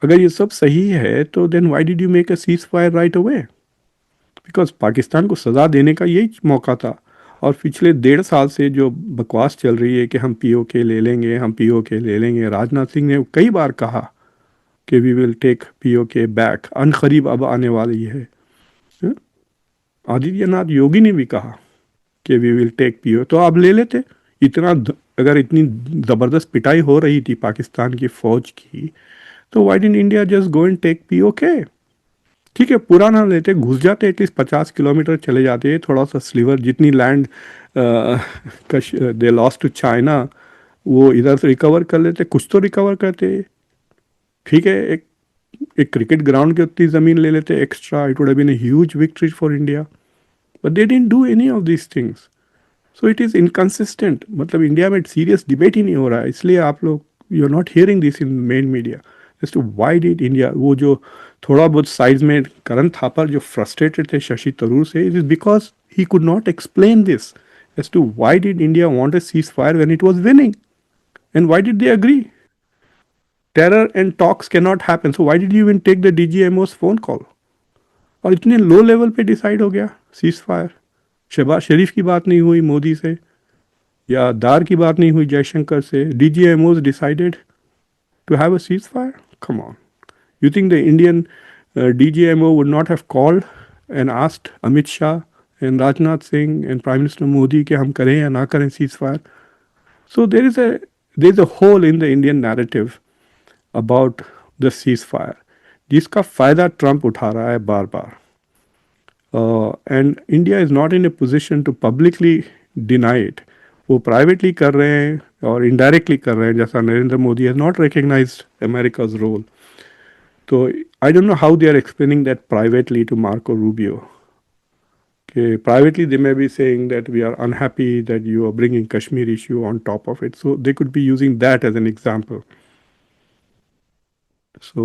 अगर ये सब सही है तो then why did you make a cease fire right away? Because Pakistan को सज़ा देने का यही मौका था. और पिछले 1.5 साल से जो बकवास चल रही है कि हम पीओके ले लेंगे, हम पीओके ले लेंगे, राजनाथ सिंह ने कई बार कहा कि we will take PoK back, अनकरीब अब आने वाली है। हाँ? आदित्यनाथ योगी ने भी कहा कि वी विल टेक पीओ, तो आप ले लेते। अगर इतनी ज़बरदस्त पिटाई हो रही थी पाकिस्तान की फौज की, तो why didn't India just go and take PoK? ठीक है, पूरा ना लेते, घुस जाते, एटलीस्ट 50 किलोमीटर चले जाते, थोड़ा सा स्लीवर जितनी land they lost to China, वो इधर से रिकवर कर लेते, कुछ तो रिकवर करते। ठीक है, एक एक क्रिकेट ग्राउंड की उतनी ज़मीन ले लेते extra, it would have been a huge victory for India, but they didn't do any of these things. So it is inconsistent, मतलब इंडिया में सीरियस डिबेट ही नहीं हो रहा है, इसलिए आप लोग you are not hearing this in main media as to why did India. वो जो थोड़ा बहुत साइज में करण थापर जो फ्रस्ट्रेटेड थे शशि थरूर से, it is because he could not explain this as to why did India want a ceasefire when it was winning, and why did they agree? Terror and talks cannot happen, so why did you even take the DGMO's phone call? और इतने low level पे decide हो गया cease fire. Shahbaz शरीफ की बात नहीं हुई मोदी से, या दार की बात नहीं हुई जयशंकर से, DGMO's decided to have a ceasefire? Come on. You think the Indian DGMO would not have called and asked Amit Shah and Rajnath Singh and Prime Minister Modi कि हम करें या ना करें ceasefire? So there is a hole in the Indian narrative about the ceasefire, जिसका फायदा Trump उठा रहा है बार बार, and India is not in a position to publicly deny it. वो प्राइवेटली कर रहे हैं और इनडायरेक्टली कर रहे हैं, जैसा Narendra Modi has not recognised America's role. तो I don't know how they are explaining that privately to Marco Rubio, कि privately they may be saying that we are unhappy that you are bringing Kashmir issue on top of it, so they could be using that as an example. So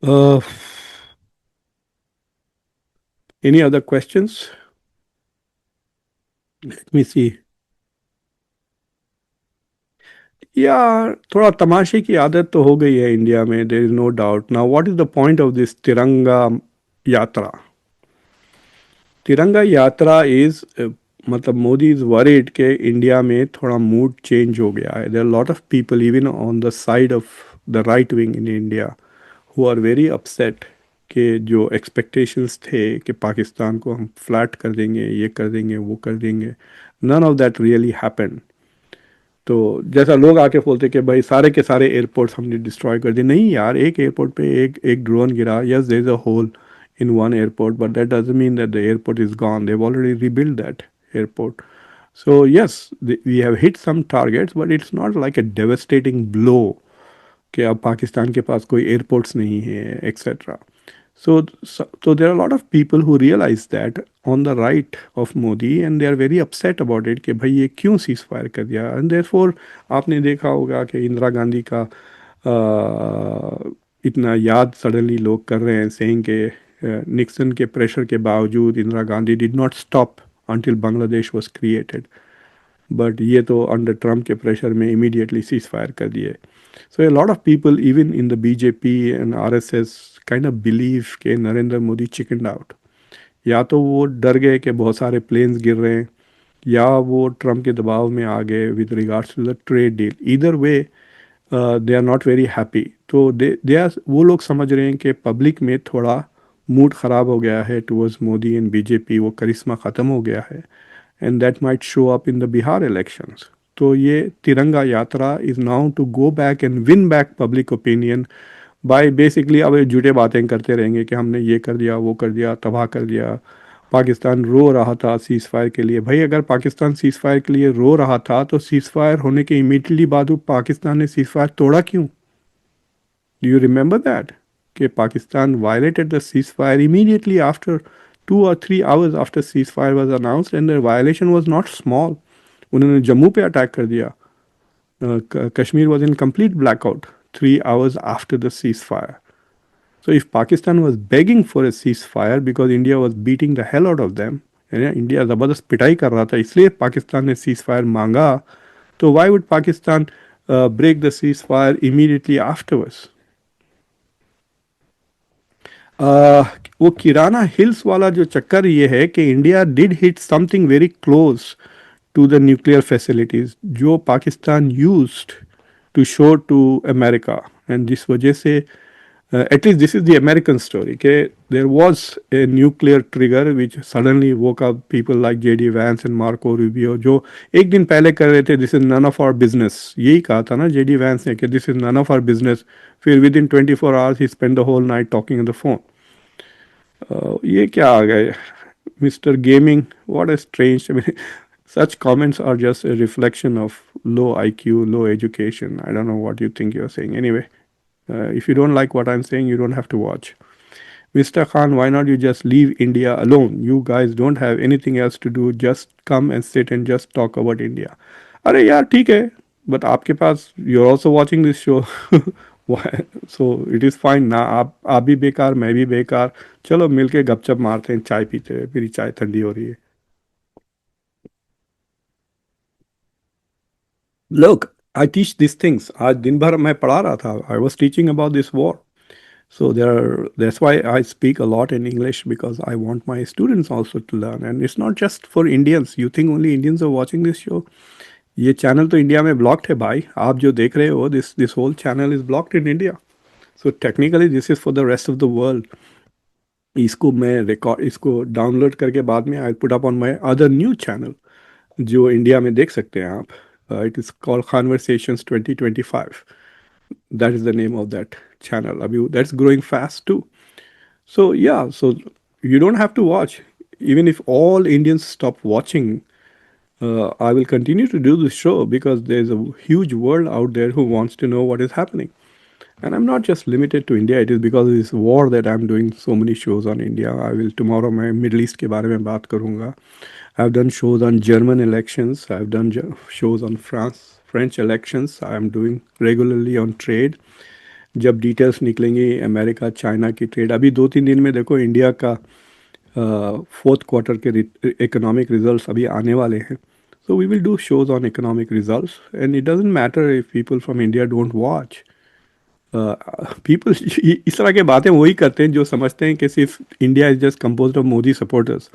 uh, any other questions? Let me see. या थोड़ा तमाशे की आदत तो हो गई है India में, there is no doubt. Now what is the point of this Tiranga Yatra? Tiranga Yatra is मतलब मोदी इज वरीड के इंडिया में थोड़ा मूड चेंज हो गया है। There are lot of people even on the side of the right wing in India who are very upset कि जो expectations थे कि पाकिस्तान को हम फ्लैट कर देंगे, ये कर देंगे, वो कर देंगे, none of that really happened. तो जैसा लोग आके बोलते कि भाई सारे के सारे एयरपोर्ट्स हमने डिस्ट्रॉय कर दिए, नहीं यार, एक एयरपोर्ट पे एक एक ड्रोन गिरा, yes there is a hole in one airport, but that doesn't mean that the airport is gone. They've already rebuilt that airport. So yes, we have hit some targets, but it's not like a devastating blow कि अब पाकिस्तान के पास कोई airports नहीं है etcetera. So there are a lot of people who realize that on the right of Modi, and they are very upset about it कि भाई ये क्यों सीज फायर कर दिया। and therefore आपने देखा होगा कि इंदिरा गांधी का इतना याद सडनली लोग कर रहे हैं, सेइंग के निक्सन के प्रेशर के बावजूद Indira Gandhi did not stop until Bangladesh was created, but ये तो अंडर ट्रम्प के प्रेशर में इमीडिएटली सीज फायर कर दिए। So a lot of people even in the BJP and RSS kind of believe के नरेंद्र मोदी चिकन आउट। या तो वो डर गए कि बहुत सारे प्लेन्स गिर रहे हैं, या वो ट्रम्प के दबाव में आ गए with regards to the trade deal. Either way they are not very happy. तो दे आर, वो लोग समझ रहे हैं कि पब्लिक में थोड़ा मूड ख़राब हो गया है टुवर्ड्स मोदी एंड बीजेपी, वो करिश्मा ख़त्म हो गया है, and that might show up in the Bihar elections. तो ये तिरंगा यात्रा is now to go back and win back public opinion by basically, अब ये झूठे बातें करते रहेंगे कि हमने ये कर दिया, वो कर दिया, तबाह कर दिया, पाकिस्तान रो रहा था सीज फायर के लिए। भाई अगर पाकिस्तान सीज फायर के लिए रो रहा था तो सीज फायर होने के इमीडिएटली बाद पाकिस्तान ने सीज फायर तोड़ा क्यों? Do you remember that? कि Pakistan violated the ceasefire immediately after 2 or 3 hours after ceasefire was announced, and the violation was not small. उन्होंने जम्मू पे अटैक कर दिया। Kashmir was in complete blackout 3 hours after the ceasefire. So if Pakistan was begging for a ceasefire because India was beating the hell out of them, India ज़बरदस्त पिटाई कर रहा था इसलिए पाकिस्तान ने सीज फायर मांगा, तो why would Pakistan break the ceasefire immediately afterwards? आ, वो किराना हिल्स वाला जो चक्कर ये है कि India did hit something very close to the nuclear facilities जो Pakistan used to show to America, and जिस वजह से at least this is the American story. Okay, there was a nuclear trigger which suddenly woke up people like J.D. Vance and Marco Rubio, जो एक दिन पहले कर रहे थे this is none of our business, यही कहा था ना जेडी वैंस ने कि this is none of our business, फिर विद इन 24 आवर्स ही spend the whole night talking on the phone. ये क्या आ गए mister gaming, what a strange, I mean such comments are just a reflection of low IQ, low education. I don't know what you think you're saying. Anyway, if you don't like what I'm saying, you don't have to watch. Mr. Khan, why not you just leave India alone? You guys don't have anything else to do. Just come and sit and just talk about India. अरे यार ठीक है, but आपके पास you're also watching this show. Why? So it is fine ना, आप भी बेकार, मैं भी बेकार, चलो मिलके गपशप मारते हैं, चाय पीते हैं, मेरी चाय ठंडी हो रही है. Look, I teach these things. आज दिन भर मैं पढ़ा रहा था. I was teaching about this war. So that's why I speak a lot in English, because I want my students also to learn. And it's not just for Indians. You think only Indians are watching this show? ये channel तो India में blocked है भाई. आप जो देख रहे हो, this whole channel is blocked in India. So technically this is for the rest of the world. इसको डाउनलोड करके बाद में I put up on my other new channel जो इंडिया में देख सकते हैं आप. It is called conversations 2025. That is the name of that channel. Abhi, that's growing fast too. So yeah, so you don't have to watch. Even if all Indians stop watching, I will continue to do this show because there's a huge world out there who wants to know what is happening. And I'm not just limited to India. It is because of this war that I'm doing so many shows on India. I will tomorrow मैं Middle East के बारे में बात करूँगा. I've done shows on German elections. I've done shows on French elections. I'm doing regularly on trade. जब details निकलेंगी America China की trade, अभी 2-3 दिन में देखो इंडिया का फोर्थ क्वार्टर के इकोनॉमिक रिजल्ट्स अभी आने वाले हैं. So we will do shows on economic results, and it doesn't matter if people from India don't watch. People इस तरह के बातें वही करते हैं जो समझते हैं कि सिर्फ India is just compose of Modi supporters.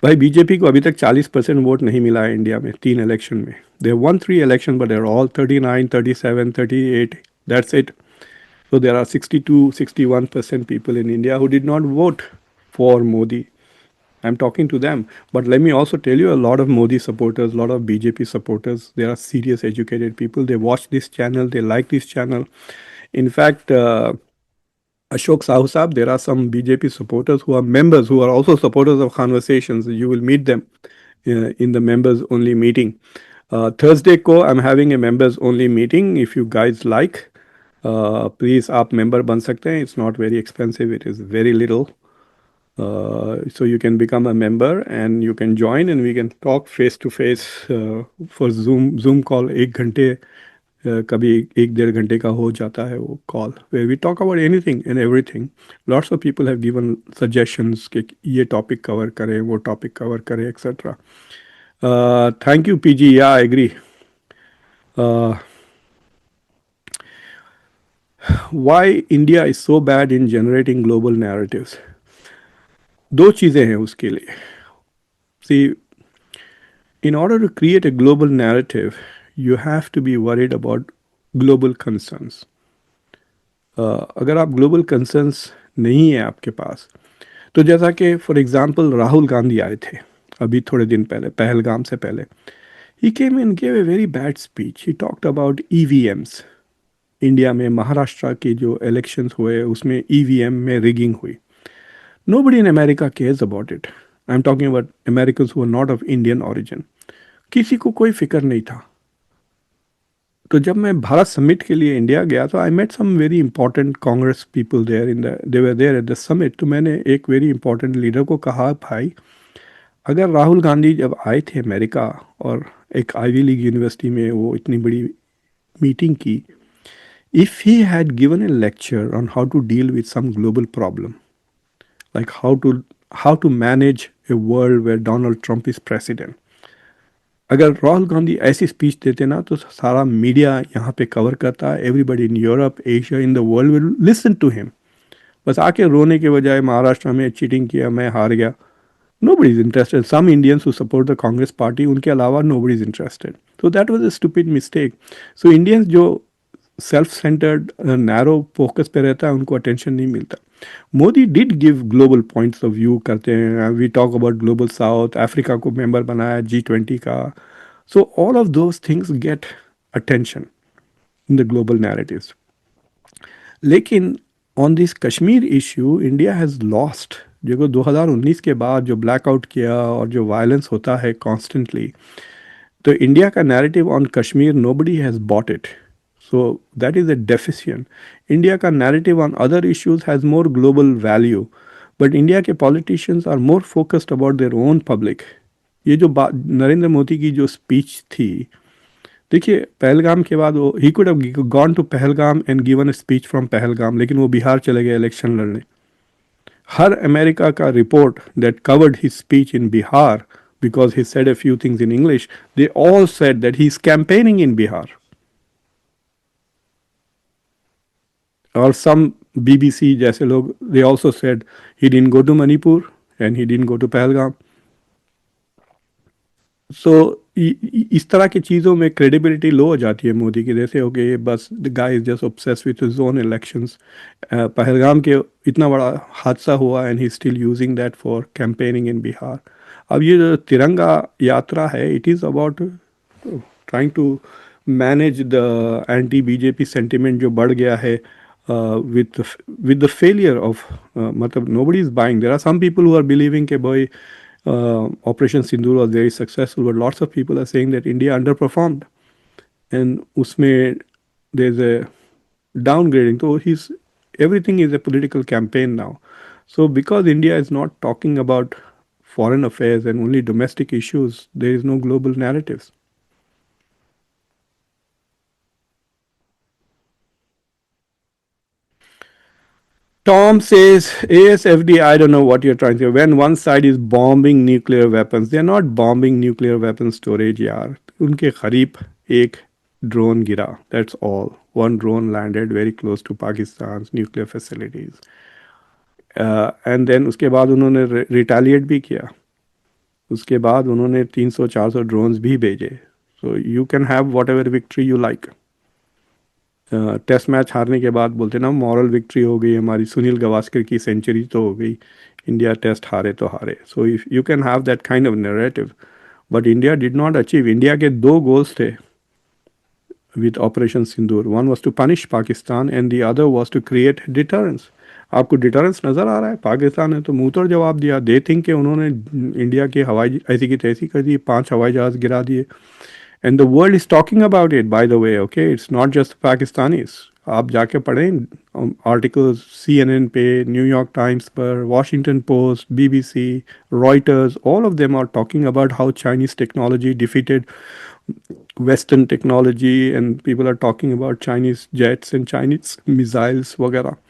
भाई बीजेपी को अभी तक 40% वोट नहीं मिला है इंडिया में 3 इलेक्शन में. They won 3 election but there all 39, 37, 38. That's it. So there are 62, 61% people in India who did not vote for Modi. I'm talking to them. But let me also tell you, a lot of Modi supporters, a lot of BJP supporters, they are serious, educated people. They watch this channel, they like this channel. In fact, Ashok Sahu Saab, there are some BJP supporters who are members, who are also supporters of Conversations. You will meet them in the members only meeting. Thursday को I'm having a members only meeting. If you guys like, please आप member बन सकते हैं. It's not very expensive. It is very little. So you can become a member and you can join and we can talk face to face for Zoom call. 1 घंटे कभी 1-1.5 घंटे का हो जाता है वो call, where we talk about anything and everything. Lots of people have given suggestions कि ये टॉपिक कवर करें, वो टॉपिक कवर करें, etc. Thank you, PG. Yeah, I agree. Why India is so bad in generating global narratives? 2 चीज़ें हैं उसके लिए. See, in order to create a global narrative, you have to be worried about global concerns. अगर आप global concerns नहीं है आपके पास, तो जैसा कि फॉर एग्जांपल राहुल गांधी आए थे अभी थोड़े दिन पहले, पहलगाम से पहले. He came in gave a very bad speech. He talked about EVMs. India में महाराष्ट्र के जो इलेक्शंस हुए उसमें ईवीएम में रिगिंग हुई. Nobody in America cares about it. I'm talking about Americans who are not of Indian origin. किसी को कोई फिक्र नहीं था. तो जब मैं भारत समिट के लिए इंडिया गया तो I met some very important Congress people there in the they were there at the summit. तो मैंने एक वेरी इंपॉर्टेंट लीडर को कहा, भाई अगर राहुल गांधी जब आए थे अमेरिका और एक आईवी लीग यूनिवर्सिटी में वो इतनी बड़ी मीटिंग की, if he had given a lecture on how to deal with some global problem, like how to manage a world where Donald Trump is president. अगर राहुल गांधी ऐसी स्पीच देते ना तो सारा मीडिया यहाँ पे कवर करता, everybody in Europe, Asia, in the world will listen to him. बस आके रोने के बजाय महाराष्ट्र में चीटिंग किया, मैं हार गया. Nobody is interested. Some Indians who support the Congress party, उनके अलावा nobody is interested. So that was a stupid mistake. So Indians जो सेल्फ सेंटर्ड नैरो फोकस पे रहता है उनको अटेंशन नहीं मिलता. Modi did give global points of view करते हैं. We talk about global south, Africa को मेंबर बनाया G20 का. So all of those things get attention in the global narratives. लेकिन on this Kashmir issue India has lost. देखो 2019 के बाद जो ब्लैकआउट किया और जो वायलेंस होता है कॉन्स्टेंटली, तो इंडिया का narrative on Kashmir nobody has bought it. So that is a deficient. India का narrative on other issues has more global value, but India के politicians are more focused about their own public. ये जो बात नरेंद्र मोदी की जो speech थी, देखिए पहलगाम के बाद वो he could have gone to Pahalgam and given a speech from Pahalgam, लेकिन वो बिहार चले गए इलेक्शन लड़ने. हर अमेरिका का report that covered his speech in Bihar because he said a few things in English, they all said that he's campaigning in Bihar. Or some BBC जैसे लोग, they also said he didn't go to Manipur and he didn't go to Pahalgam. So इस तरह की चीज़ों में credibility लो हो जाती है मोदी की. जैसे हो गए बस the guy is just obsessed with his own elections. Pahalgam के इतना बड़ा हादसा हुआ and he still using that for campaigning in Bihar. अब ये जो तिरंगा यात्रा है, it is about trying to manage the anti BJP sentiment जो बढ़ गया है with the failure of matlab nobody is buying. There are some people who are believing ke boy Operation Sindoor was very successful, but lots of people are saying that India underperformed, and usme there's a downgrading. So he's everything is a political campaign now. So because India is not talking about foreign affairs and only domestic issues, there is no global narratives. Tom says ASFD, I don't know what you're trying to say. When one side is bombing nuclear weapons, they're not bombing nuclear weapon storage, yaar. उनके करीब एक drone गिरा. That's all. One drone landed very close to Pakistan's nuclear facilities. And then उसके बाद उन्होंने retaliate भी किया. उसके बाद उन्होंने 300-400 drones भी भेजे. So you can have whatever victory you like. Test match हारने के बाद बोलते ना मॉरल विक्ट्री हो गई हमारी, सुनील गावस्कर की सेंचुरी तो हो गई, इंडिया टेस्ट हारे तो हारे. So if you can have that kind of narrative, but India did not achieve. India के दो गोल्स थे with Operation Sindoor. One was to punish Pakistan and the other was to create deterrence. आपको deterrence नज़र आ रहा है? पाकिस्तान ने तो मुंह तोड़ जवाब दिया. दे थिंक कि उन्होंने इंडिया के हवाई ऐसी की तैसी कर दी, 5 हवाई जहाज़ गिरा दिए. And the world is talking about it, by the way. Okay, it's not just Pakistanis. आप जाके पढ़ें आर्टिकल्स CNN पे, न्यूयॉर्क टाइम्स पर, Washington post, BBC, Reuters, all of them are talking about how Chinese technology defeated Western technology, and people are talking about Chinese jets and Chinese missiles वगैरह.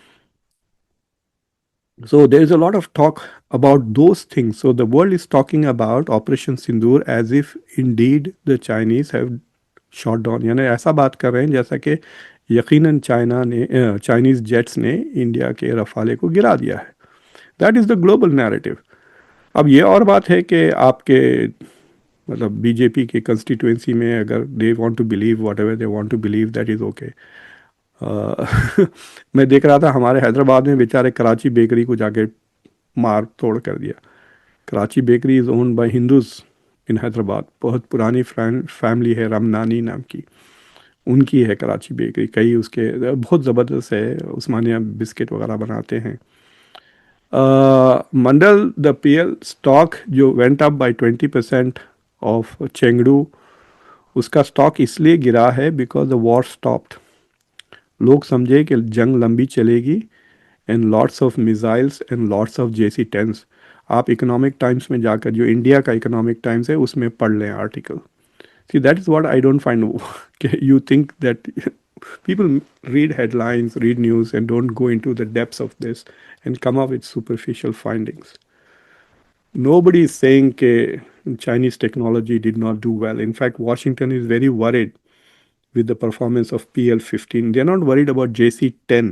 So there is a lot of talk about those things. So the world is talking about Operation Sindoor as if indeed the Chinese have shot down. यानी ऐसा बात कर रहे हैं जैसा कि यकीनन चाइनीज जेट्स ने इंडिया के रफाले को गिरा दिया है. That is the global narrative. अब ये और बात है कि आपके मतलब बीजेपी के कंस्टिट्यूएंसी में अगर they want to believe whatever they want to believe, that is okay. मैं देख रहा था हमारे हैदराबाद में बेचारे कराची बेकरी को जाके मार तोड़ कर दिया. Karachi Bakery is owned by Hindus in Hyderabad. बहुत पुरानी फैमिली है, रामनानी नाम की, उनकी है कराची बेकरी. कई उसके बहुत ज़बरदस्त है, उस्मानिया बिस्किट वगैरह बनाते हैं. मंडल द PL स्टॉक जो went up by 20% of Chengdu, उसका स्टॉक इसलिए गिरा है बिकॉज द वॉर स्टॉप्ड. लोग समझे कि जंग लंबी चलेगी and lots of missiles and lots of JC-10s. आप इकोनॉमिक टाइम्स में जाकर, जो इंडिया का इकोनॉमिक टाइम्स है, उसमें पढ़ लें article. See that is what I don't find. You think that people read headlines, read news, and don't go into the depths of this and come up with superficial findings. Nobody is saying that Chinese technology did not do well. In fact, Washington is very worried with the performance of PL15. They're not worried about JC10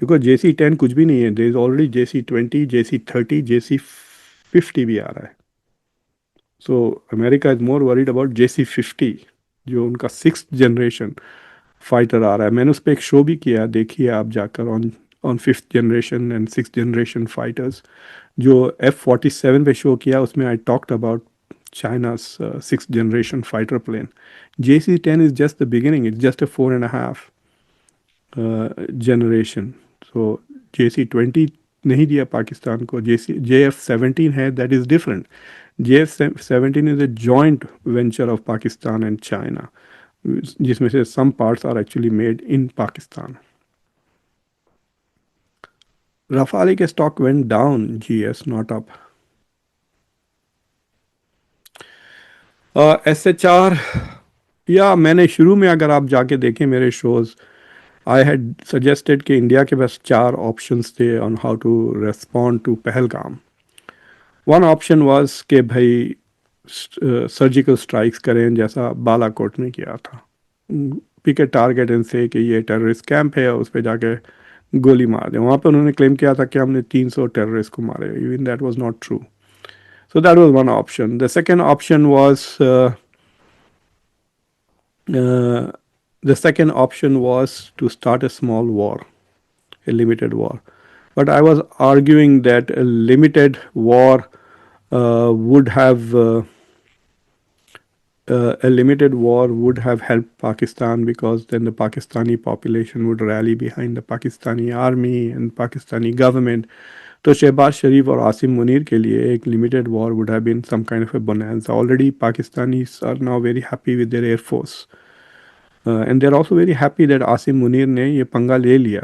because JC10 कुछ भी नहीं है. There is already JC20, JC30, JC50 भी आ रहा है. So America is more worried about JC50 जो उनका six generation fighter आ रहा है. मैंने उस पर एक शो भी किया, देखिए आप जाकर, on fifth generation and six generation fighters. जो F-47 पे शो किया उसमें I talked about China's sixth generation fighter plane. JC-10 is just the beginning. It's just a 4.5 generation. So JC-20 नहीं दिया पाकिस्तान को. JF-17 है, that is different. JF-17 is a joint venture of Pakistan and China, जिसमें से some parts are actually made in Pakistan. Rafale के stock went down, GS, not up. SHR, या मैंने शुरू में, अगर आप जाके देखें मेरे शोज़, आई हैड सजेस्टेड कि इंडिया के पास चार ऑप्शंस थे on how to respond to Pahalgam. One option was कि भाई सर्जिकल स्ट्राइक्स करें जैसा बालाकोट ने किया था. पिक ए टारगेट इनसे कि ये टेररिस्ट कैंप है, उस पर जाके गोली मार दें. वहाँ पे उन्होंने क्लेम किया था कि हमने 300 टेररिस्ट को मारे. Even that was not true. So that was one option. The second option was to start a small war, a limited war. But I was arguing that a limited war would have helped Pakistan, because then the Pakistani population would rally behind the Pakistani army and Pakistani government. तो शहबाज शरीफ और आसिम मुनीर के लिए एक limited war would have been some kind of a bonanza. Already Pakistanis are now very happy with their air force and they are also very happy that Asim Munir ने ये पंगा ले लिया.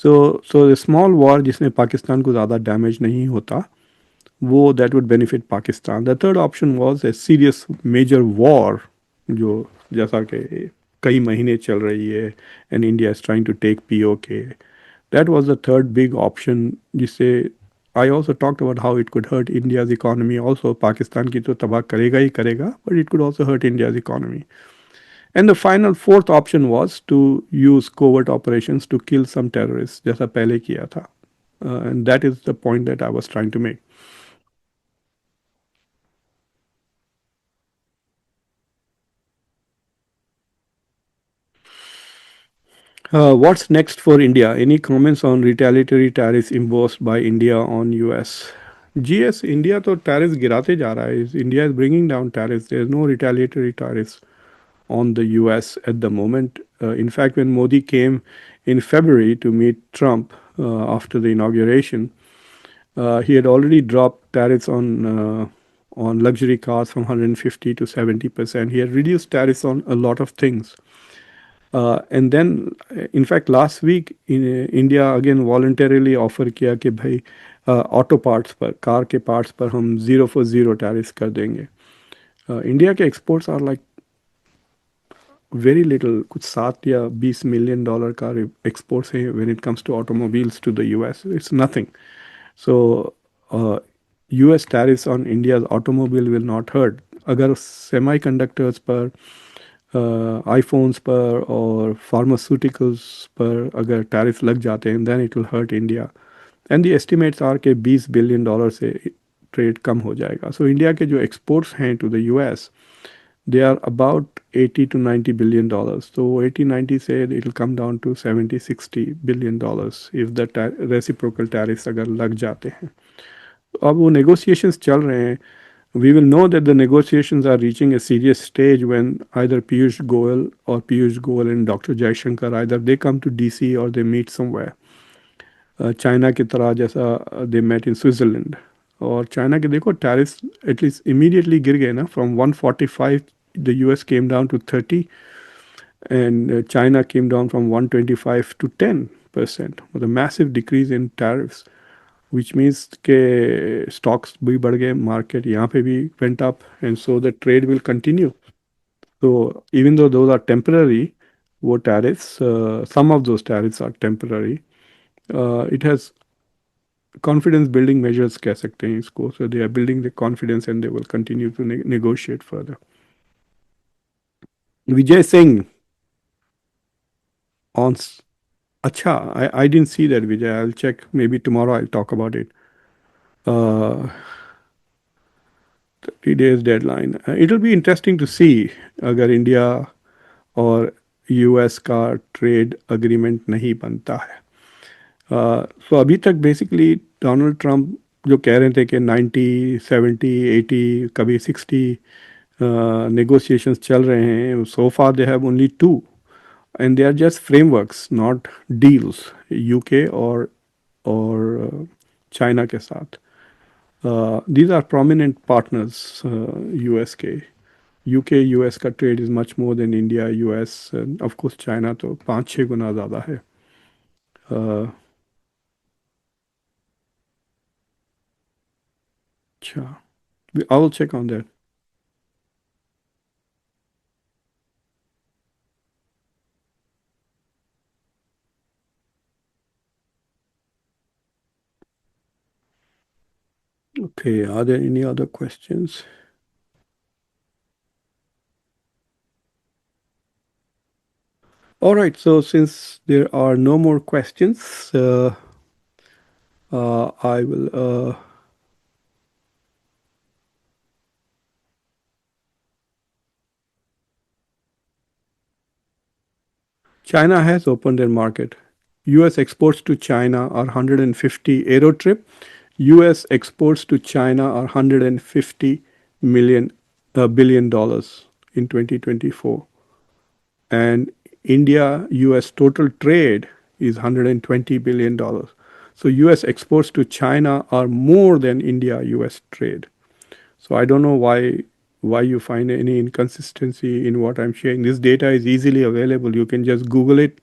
सो स्मॉल वॉर जिसमें पाकिस्तान को ज़्यादा डैमेज नहीं होता, वो that would benefit Pakistan. The third option was a serious major war, जो जैसा कि कई महीने चल रही है, and India is trying to take POK. That was the third big option, जिससे I also talked about how it could hurt India's economy also. Pakistan की तो तबाह करेगा ही करेगा, but it could also hurt India's economy. And the final fourth option was to use covert operations to kill some terrorists, जैसा पहले किया था. And that is the point that I was trying to make. What's next for India? Any comments on retaliatory tariffs imposed by India on US? GS, India तो tariffs गिराते जा रहा है. India is bringing down tariffs. There is no retaliatory tariffs on the US at the moment. In fact, when Modi came in February to meet Trump after the inauguration, he had already dropped tariffs on luxury cars from 150 to 70%. He had reduced tariffs on a lot of things. And then, in fact, last week India again voluntarily offer किया कि भाई auto parts पर, car के parts पर हम 0 for 0 tariffs कर देंगे. India के exports are like very little, कुछ $7 या $20 million का एक्सपोर्ट्स है when it comes to automobiles to the US. It's nothing. So US tariffs on India's automobile will not hurt. अगर सेमी कंडक्टर्स पर, iPhones पर और फार्मास्यूटिकल्स पर अगर टैरिफ लग जाते हैं, then it will hurt India. And the estimates are के $20 billion से ट्रेड कम हो जाएगा. सो इंडिया के जो एक्सपोर्ट्स हैं to the US, they are about $80 to $90 billion. So 80-90 से it will come down to $70-60 billion if the reciprocal tariffs अगर लग जाते हैं. अब वो negotiations चल रहे हैं. We will know that the negotiations are reaching a serious stage when either Piyush Goyal and Dr. Jaishankar, either they come to DC or they meet somewhere. China की तरह जैसा they met in Switzerland. और China के देखो tariffs at least immediately गिर गए ना. From 145 the US came down to 30, and China came down from 125 to 10%. with a massive decrease in tariffs, which means के stocks भी बढ़ गए, market यहाँ पे भी went up, and so the trade will continue. So even though those are temporary, वो tariffs, some of those tariffs are temporary. It has confidence building measures कह सकते हैं इसको. So they are building the confidence and they will continue to negotiate further. Vijay Singh on. Acha, I didn't see that, Vijay. I'll check. Maybe tomorrow I'll talk about it. 3 days deadline. It'll be interesting to see अगर India और US का trade agreement नहीं बनता है. सो अभी तक basically Donald Trump जो कह रहे थे कि 90, 70, 80, कभी 60 नेगोशिएशंस चल रहे हैं. So far they have only two and they are just frameworks not deals. UK और चाइना के साथ. These are prominent partners, US के. UK US का trade is much more than India US. Of course China तो 5-6 गुना ज़्यादा है. अच्छा, I will check on that. Okay, are there any other questions? All right, so since there are no more questions, I will. China has opened their market. US exports to China are 150 Aero trip. US exports to China are 150 million billion dollars in 2024. And India US total trade is 120 billion dollars. So US exports to China are more than India US trade. So I don't know why you find any inconsistency in what I'm sharing. This data is easily available. You can just Google it.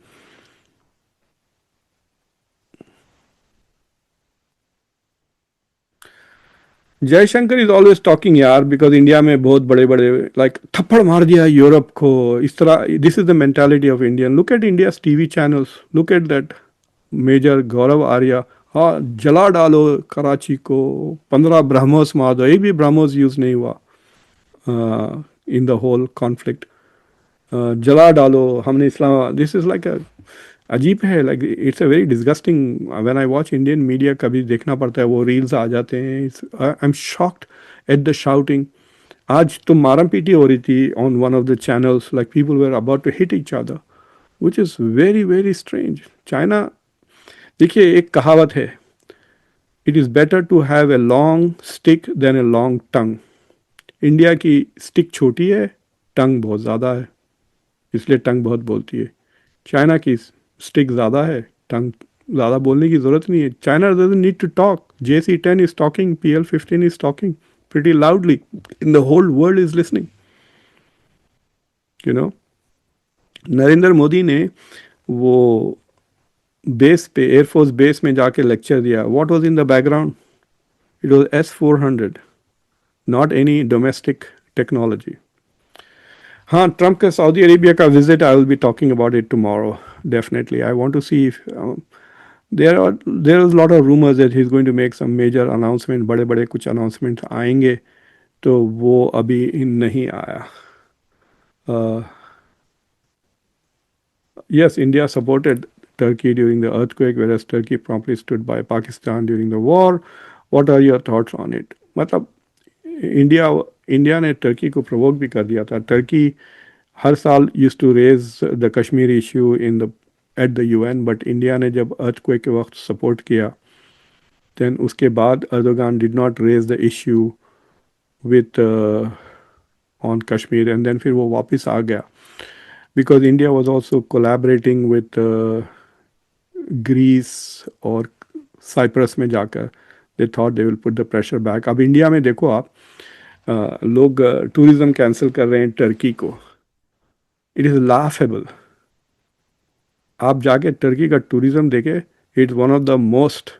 Jaishankar is always talking यार because India में बहुत बड़े बड़े like थप्पड़ मार दिया Europe को इस तरह. This is the mentality of Indian. Look at India TV channels. Look at that major Gaurav Arya. हाँ, जला डालो कराची को. 15 ब्रह्मोस मार दो. एक भी ब्रह्मोस यूज नहीं हुआ इन द होल कॉन्फ्लिक्ट. जला डालो. हमने इस्लाम. दिस इज लाइक अजीब है. Like it's a very disgusting. When I watch Indian media कभी देखना पड़ता है वो रील्स आ जाते हैं. I am shocked at the shouting. आज तो मारम पीटी हो रही थी on one of the channels. Like people were about to hit each other which is very very strange. China. देखिए एक कहावत है. It is better to have a long stick than a long tongue. India की stick छोटी है, टंग बहुत ज़्यादा है, इसलिए टंग बहुत बोलती है. चाइना की स्टिक ज़्यादा है, टंग ज़्यादा बोलने की ज़रूरत नहीं है. China doesn't need to talk. JC10 is talking, PL15 is talking pretty loudly. In the whole world is listening. You know, Narendra Modi ने वो बेस पे एयरफोर्स बेस में जाके लेक्चर दिया. What was in the background? It was S-400, not any domestic technology. हाँ, Trump का Saudi Arabia का visit, I will be talking about it tomorrow. Definitely I want to see if there is a lot of rumors that he's going to make some major announcement. बड़े बड़े कुछ announcement आएंगे, तो वो अभी नहीं आया. Yes, India supported Turkey during the earthquake, whereas Turkey promptly stood by Pakistan during the war. What are your thoughts on it? मतलब इंडिया ने टर्की को प्रोवोक भी कर दिया था. टर्की हर साल used to raise the Kashmir issue in the at the UN, but India ने जब अर्थक्वेक के वक्त सपोर्ट किया, देन उसके बाद Erdogan did not raise the issue with on Kashmir, and then फिर वो वापस आ गया because India was also collaborating with Greece और साइप्रस में जाकर. They thought they will put the pressure back. अब इंडिया में देखो आप, लोग टूरिज्म कैंसिल कर रहे हैं टर्की को. It is laughable. आप जाके टर्की का टूरिज्म देखे. It's one of the most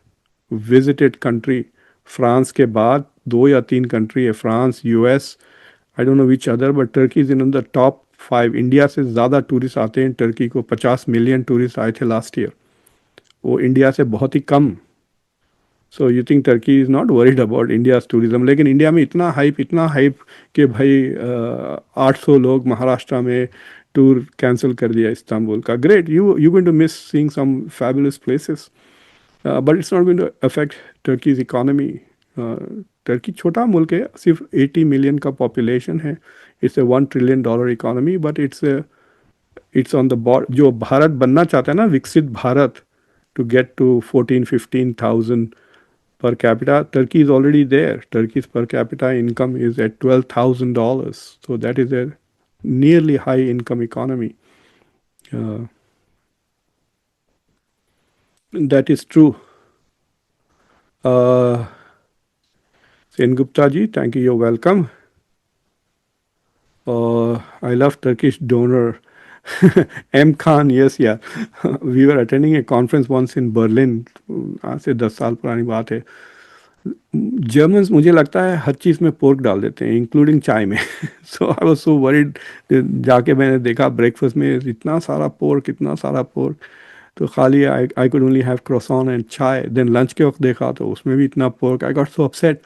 visited country. France के बाद 2 या 3 कंट्री है. France, US, I don't know which other, but Turkey is in the top 5. India से ज़्यादा टूरिस्ट आते हैं टर्की को. 50 मिलियन टूरिस्ट आए थे लास्ट ईयर. वो इंडिया से बहुत ही कम. So you think Turkey is not worried about India's tourism. लेकिन इंडिया में इतना हाइप कि भाई 800 लोग महाराष्ट्र में टूर कैंसिल कर दिया इस्तांबुल का. Great, you going to miss seeing some fabulous places, but it's not going to affect Turkey's economy. Turkey छोटा मुल्क है, सिर्फ 80 मिलियन का पॉपुलेशन है. It's a $1 trillion economy, but it's on the board. जो भारत बनना चाहता है ना, विकसित Bharat, to get to 14-15,000 per capita, Turkey is already there. Turkey's per capita income is at $12,000. So that is a nearly high income economy. Uh, that is true. Sen Gupta ji, thank you. You're welcome. I love Turkish donor. M Khan, yes, yeah. We were attending a conference once in Berlin. आज से 10 साल पुरानी बात है. Germans मुझे लगता है हर चीज़ में पोर्क डाल देते हैं, इंक्लूडिंग चाय में. सो आई वाज सो वरीड. जाके मैंने देखा ब्रेकफास्ट में इतना सारा पोर्क, इतना सारा पोर्क. तो खाली I could only have croissant and chai. Then lunch के वक्त देखा तो उसमें भी इतना pork. I got so upset.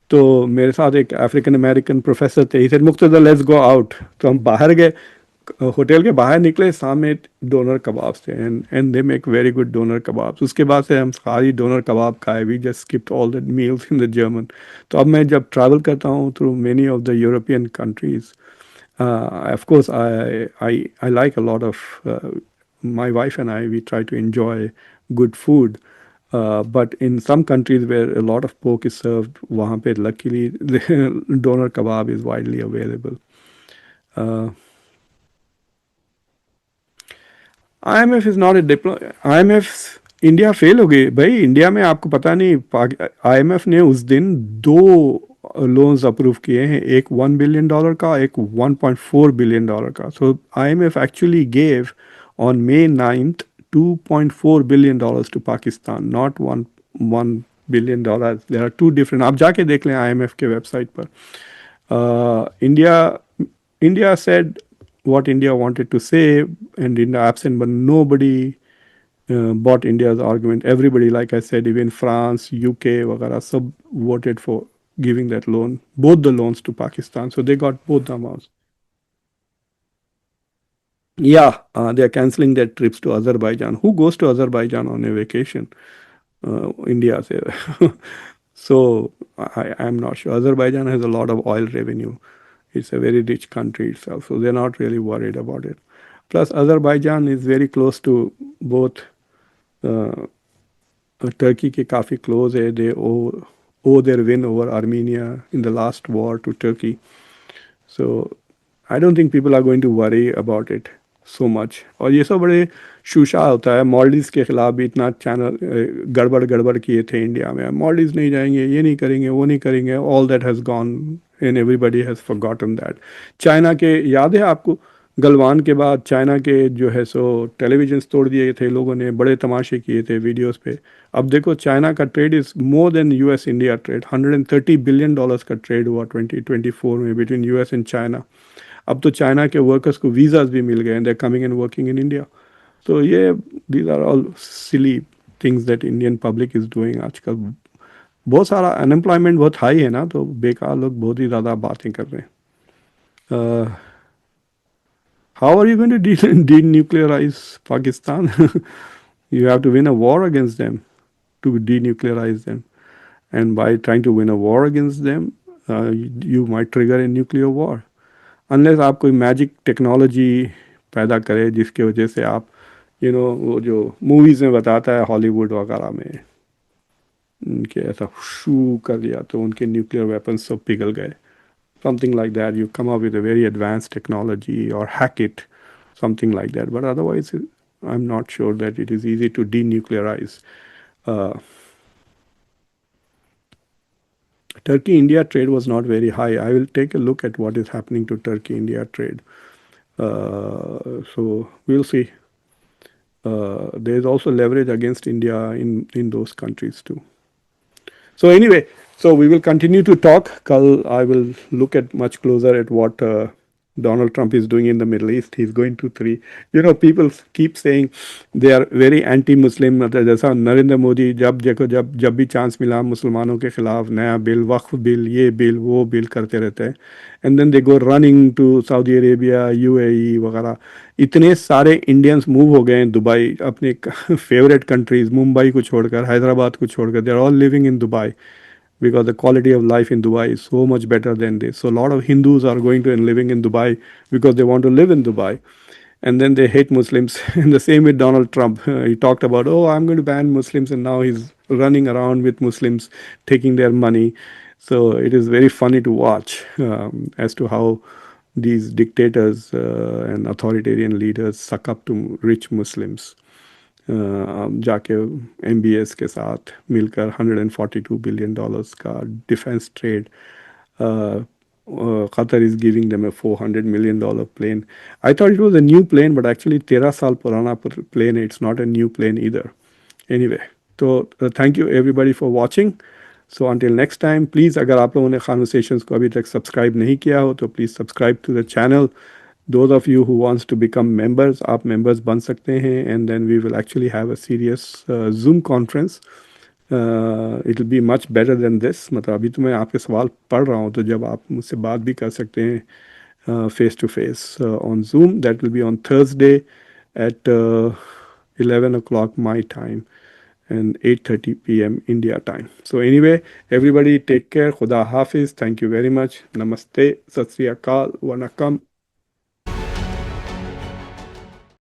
तो मेरे साथ एक अफ्रीकन अमेरिकन प्रोफेसर थे. He said Muqtada let's go out. तो हम बाहर गए, होटल के बाहर निकले, सामने डोनर कबाब थे. And they make very good doner kebab. उसके बाद से हम सारी डोनर कबाब खाए. We just skipped all the meals in the German. तो अब मैं जब ट्रैवल करता हूँ through many of the European countries, of course I like a lot of my wife and I, we try to enjoy good food. But in some countries where a lot of pork is served, वहाँ पे luckily the doner kebab is widely available. IMF is not a Diplo. IMF, India fail हो गई भाई. India में आपको पता नहीं, IMF ने उस दिन 2 लोन्स अप्रूव किए हैं, एक $1 बिलियन का, एक $1.4 बिलियन का. So IMF actually gave on May 9th $2.4 billion to Pakistan, not $1 billion. There are two different. आप जाके देख लें IMF के वेबसाइट पर. India said what India wanted to say, and India absent, but nobody bought India's argument. Everybody, like I said, even France, UK, वगैरह सब voted for giving that loan, both the loans to Pakistan. So they got both the amounts. Yeah, they are cancelling their trips to Azerbaijan. Who goes to Azerbaijan on a vacation? India. So I'm not sure. Azerbaijan has a lot of oil revenue. It's a very rich country itself, so they're not really worried about it. Plus, Azerbaijan is very close to both. Turkey ke काफ़ी close है. They owe their win over Armenia in the last war to Turkey. So I don't think people are going to worry about it so much. और ये सब बड़े शूशा होता है. Maldives के खिलाफ भी इतना चैनल गड़बड़ किए थे इंडिया में. मॉलडीव्स नहीं जाएंगे, ये नहीं करेंगे, वो नहीं करेंगे. All that has gone and everybody has forgotten that. China के याद है आपको, गलवान के बाद चाइना के जो है सो टेलीविजन तोड़ दिए थे लोगों ने, बड़े तमाशे किए थे वीडियोस पे. अब देखो चाइना का trade is more than US India trade. $130 billion का ट्रेड हुआ 2024 में बिटवीन US एंड चाइना. अब तो चाइना के वर्कर्स को वीज़ाज भी मिल गए and they are coming and working in India. तो ये these are all silly things that Indian public is doing. आजकल बहुत सारा अनएम्प्लॉयमेंट बहुत हाई है ना, तो बेकार लोग बहुत ही ज़्यादा बातें कर रहे हैं. How are you going to denuclearize Pakistan? You have to win a war against them to denuclearize them. And by trying to win a war against them, you might trigger a nuclear war. Unless आप कोई magic technology पैदा करे जिसके वजह से आप वो जो मूवीज़ में बताता है हॉलीवुड वगैरह में, उनके ऐसा शू कर दिया तो उनके न्यूक्लियर वेपन्स सब पिघल गए. Something like that. You come up with a very advanced technology or hack it, something like that. But otherwise, I'm not sure that it is easy to denuclearize. Turkey-India trade was not very high. I will take a look at what is happening to Turkey-India trade. So we'll see. There is also leverage against India in those countries too. So anyway, so we will continue to talk. Kal, I will look at much closer at what Donald Trump is doing in the Middle East. He's going to three. People keep saying they are very anti-Muslim. मतलब जैसा नरेंद्र मोदी जब देखो जब भी chance मिला मुसलमानों के खिलाफ नया बिल, वक्फ बिल, ये बिल वो बिल करते रहते हैं. And then they go running to Saudi Arabia, UAE वगैरह. इतने सारे इंडियंस मूव हो गए हैं दुबई, अपने फेवरेट कंट्रीज, मुंबई को छोड़कर, हैदराबाद को छोड़कर. They are all living in Dubai because the quality of life in Dubai is so much better than this. So a lot of Hindus are going to and living in Dubai because they want to live in Dubai. And then they hate Muslims. And the same with Donald Trump. He talked about, oh, I'm going to ban Muslims, and now he's running around with Muslims, taking their money. So it is very funny to watch as to how these dictators and authoritarian leaders suck up to rich Muslims. जाके MBS के साथ मिलकर $142 billion का defence trade. Qatar is giving them a $400 million plane. I thought it was a new plane, but actually 13 साल पुराना plane. It's not a new plane either. Anyway, so thank you everybody for watching. So until next time, please अगर आप लोगों ने Conversations को अभी तक subscribe नहीं किया हो तो please subscribe to the channel. Those of you who wants to become members, आप members बन सकते हैं. And then we will actually have a serious Zoom conference. It will be much better than this. मतलब अभी तो मैं आपके सवाल पढ़ रहा हूँ, तो जब आप मुझसे बात भी कर सकते हैं face to face on Zoom. That will be on Thursday at 11 o'clock my time and 8:30 p.m. India time. So anyway, everybody take care. Khuda Hafiz. Thank you very much. Namaste. Sat Sri Akal. Wanakam.